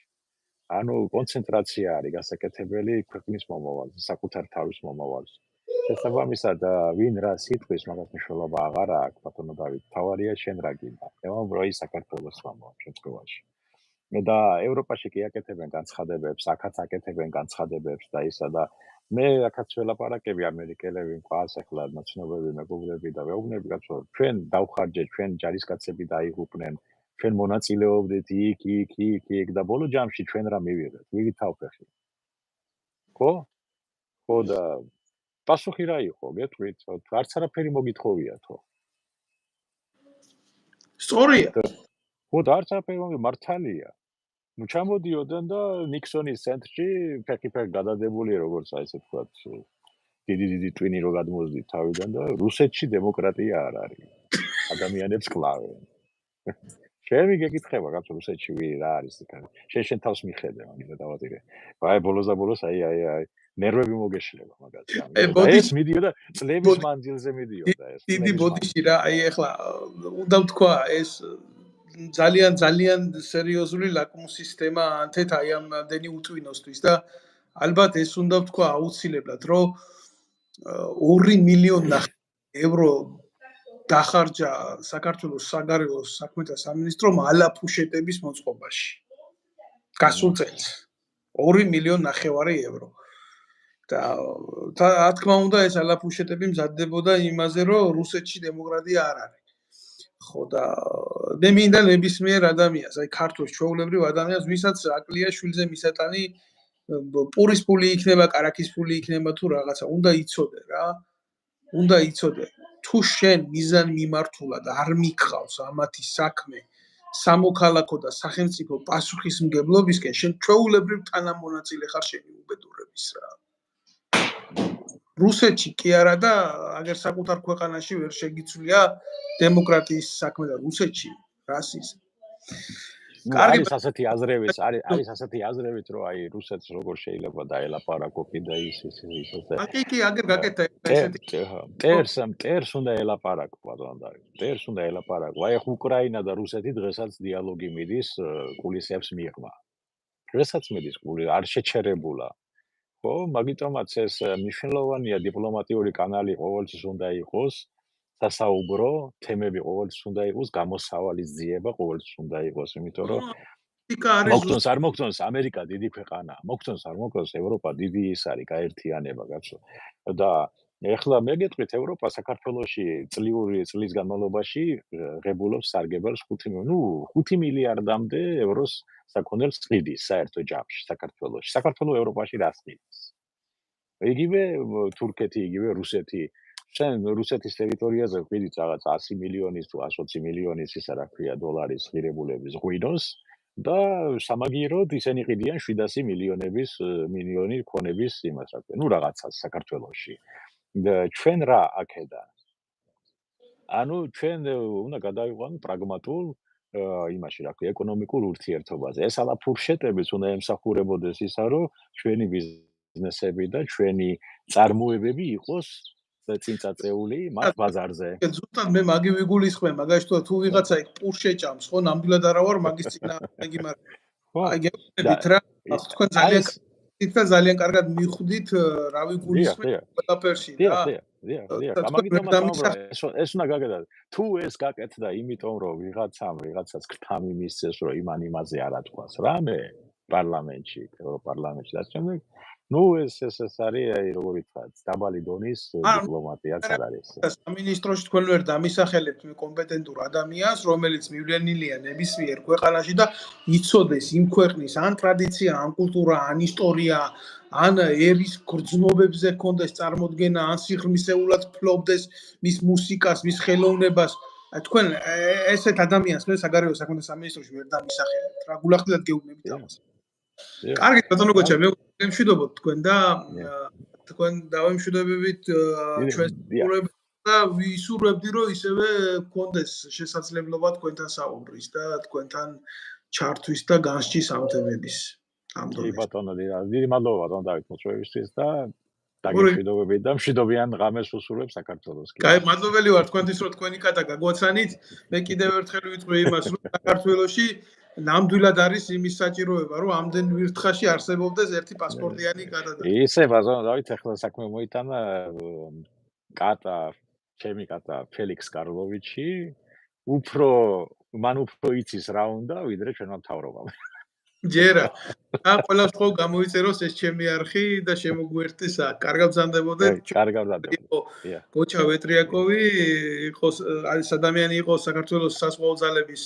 ანუ კონცენტრაცია არის გასაკეთებელი ქვეყნის მომავალზე, საკუთარ თავის მომავალზე. შესაბამისად, ვინ რა სიტყვის, მაგას მნიშვნელობა აღარ აქვს, ბატონო დავით, თავარია შენ რა გინდა. ევროპა საქართველოს მომავალ შემთხვევაში. და ევროპაში კი აკეთებენ განცხადებებს, აქაც აკეთებენ განცხადებებს და ისა და მე აქაც ველაპარაკები ამერიკელები მყავს ახლა ნაცნობები, მეგობრები და ვეუბნები კაცო, ჩვენ დავხარჯეთ, ჩვენ ჯარისკაცები დაიღუპნენ, ჩვენ მონაწილეობდით იქ და ბოლო ჯამში ჩვენ რა მივიღეთ? ვიგი თავფეხი. ხო? ხო და პასუხი რა იყო? გეტყვით? არც არაფერი მოგითხოვიათ ხო? სწორია. ხო და არც არაფერი მართალია. ნუ ჩამოდიოდნენ და ნიქსონის ცენტრში ფეხი-ფეხ გადადებული როგორც აი ესე ვთქვათ დიდი ტვინი რო გადმოძდით თავიდან და რუსეთში დემოკრატია არ არის. ადამიანებს კლავენ. შენ გეკითხება კაცო რუსეთში რა არის იქ? შენ თავს მიხედე მაგით დავატირე. აი ბოლოს აი ნერვები მოგეშლება მაგაზე. ეს მიდიოდა წლების მანძილზე მიდიოდა ეს. დიდი ბოდიში რა, აი ახლა უნდა ვთქვა ეს ძალიან სერიოზული ლაკმუსის თემა ანთეთ აი ამდენი უტვინოსთვის და ალბათ ეს უნდა ვთქვა აუცილებლად რომ 2 მილიონი ევრო დახარჯა საქართველოს საგარეო საქმეთა სამინისტრომ ალაფუშეტების მოწყობაში. გასულ წელს 2 მილიონი ევრო. და რა თქმა უნდა ეს ალაფუშეტები მზადდებოდა იმაზე რომ რუსეთში დემოკრატია არ არის. ხო და მე მინდა ნებისმიერ ადამიანს, აი ქართულს ჩვეულებრივ ადამიანს, ვისაც აკლია შვილზე მისატანი პურის ფული იქნება, კარაქის ფული იქნება თუ რაღაცა, უნდა იცოდე რა. უნდა იცოდე, თუ შენ მიზან მიმართულად არ მიყავს ამათი საქმე სამოქალაქო და სახელმწიფო პასუხისმგებლობისკენ, შენ ჩვეულებრივ თანამონაწილე ხარ შენი უბედურების რა. რუსეთში კი არა და აგერ საკუთარ ქვეყანაში ვერ შეგიცვლია დემოკრატიის საქმე და რუსეთში რას ის. ნუ კარგი არის ასეთი აზრებიც, არის ასეთი აზრებიც, რომ აი რუსეთს როგორ შეიძლება დაელაპარაკო კიდე ის კი, აგერ გაკეთა ესეთი მტერს უნდა ელაპარაკო ბატონო და მტერს უნდა ელაპარაკო. აი ახ უკრაინა და რუსეთი დღესაც დიალოგი მიდის კულისებს მიღმა. დღესაც მიდის არ შეჩერებულა. ხო, მაგიტომაც ეს მნიშვნელოვანია დიპლომატიური კანალი ყოველთვის უნდა იყოს, სასაუბრო თემები ყოველთვის უნდა იყოს, გამოსავალის ძიება ყოველთვის უნდა იყოს, იმიტომ რომ მოგწონს არ მოგწონს ამერიკა დიდი ქვეყანაა, მოგწონს არ მოგწონს ევროპა დიდი ის არის გაერთიანება, კაცო. და ეხლა მე გეტყვით ევროპა საქართველოში წლის განმავლობაში ღებულობს სარგებელს 5 მილიარდამდე ევროს საქონელს ყიდის საერთო ჯამში საქართველოში. საქართველოს ევროპაში რას ყიდის? იგივე თურქეთი, იგივე რუსეთი. შენ რუსეთის ტერიტორიაზე ყიდით რაღაც 100 მილიონის თუ 120 მილიონის ისა რა ქვია დოლარის ღირებულების ღვინოს და სამაგიეროდ ისინი ყიდიან 700 მილიონი ქონების იმას რა ქვია. ნუ რაღაცას საქართველოში. და ჩვენ რა აქედან? ანუ ჩვენ უნდა გადავიყვანოთ პრაგმატულ იმაში რა ქვია ეკონომიკურ ურთიერთობაზე. ეს ალაფურშეტებიც უნდა ემსახურებოდეს ისა, რომ ჩვენი ბიზნესები და ჩვენი წარმოებები იყოს წინწაწეული მათ ბაზარზე. ზუსტად მე მაგი ვიგულისხმე, მაგაში თუ ვიღაცა იქ პურშე ჭამს, ხო, ნამდვილად არა ვარ მაგის წინააღმდეგი, მაგრამ აი გეუბნებით რა, თქვენ ძალიან კარგად მიხვდით რა ვიგულისხმე ყველაფერში რა. ეს უნდა გაკეთდეს. თუ ეს გაკეთდა, იმიტომ რომ ვიღაცას ქრთამი მისცეს, რომ იმაზე არა თქვას რამე პარლამენტში, ევროპარლამენტში და შემდეგ ნუ ეს არის აი როგორ ვთქვათ, დაბალი დონის დიპლომატიაც არ არის. სამინისტროში თქვენ ვერ დამისახელებთ მე კომპეტენტურ ადამიანს, რომელიც მივლენილია ნებისმიერ ქვეყანაში და იცოდეს იმ ქვეყნის ან ტრადიცია, ან კულტურა, ან ისტორია, ან ერის გრძნობებზე ქონდეს წარმოდგენა, ან სიღრმისეულად ფლობდეს მის მუსიკას, მის ხელოვნებას. თქვენ ესეთ ადამიანს მე საგარეო საქმეთა სამინისტროში ვერ დამისახელებთ. რა გულახდილად გეუბნებით ამას. კარგი ბატონო გოჩა, მე ვიმშვიდობოთ თქვენ და თქვენ დავიმშვიდობებით ჩვენს ყურებს და ვისურვებდი რომ ისევე გქონდეს შესაძლებლობა თქვენთან საუბრის და თქვენთან ჩართვის და განსჯის ამ თემების. კი ბატონო, დიდი მადლობა ბატონო დავით მოწვევისთვის და დაგემშვიდობებით და მშვიდობიან ღამეს უსურვებ საქართველოს. კაი, მადლობელი ვარ თქვენთვის რომ თქვენი კატა გაგვაცანით. მე კიდევ ერთხელ ვიტყვი იმას რომ საქართველოში ნამდვილად არის იმის საჭიროება, რომ ამდენ ვირთხაში არსებობდეს ერთი პასპორტიანი კატა. ისე ბაზონო დავით ახლა საქმე მოიტანა კატა, ჩემი კატა ფელიქს კარლოვიჩი, მან უფრო იცის რა უნდა, ვიდრე ჩვენმა მთავრობამ. ჯერა. და ყველას ხო გამოიწეროს ეს ჩემი არხი და შემოგვერთეს აქ. კარგად ბრძანდებოდეთ. კარგად ბრძანდებოდეთ. გოჩა ვეტრიაკოვი იყოს არის ადამიანი იყო საქართველოს საზღვაო ძალების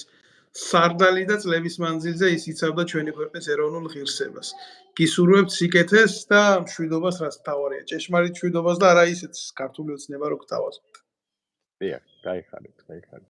სარდალი და წლების მანძილზე ის იცავდა ჩვენი ქვეყნის ეროვნულ ღირსებას. გისურვებთ სიკეთეს და მშვიდობას, რაც მთავარია. ჭეშმარიტ მშვიდობას და არა ისეთ ქართული ოცნება რო გთავაზობთ. გაიხარეთ.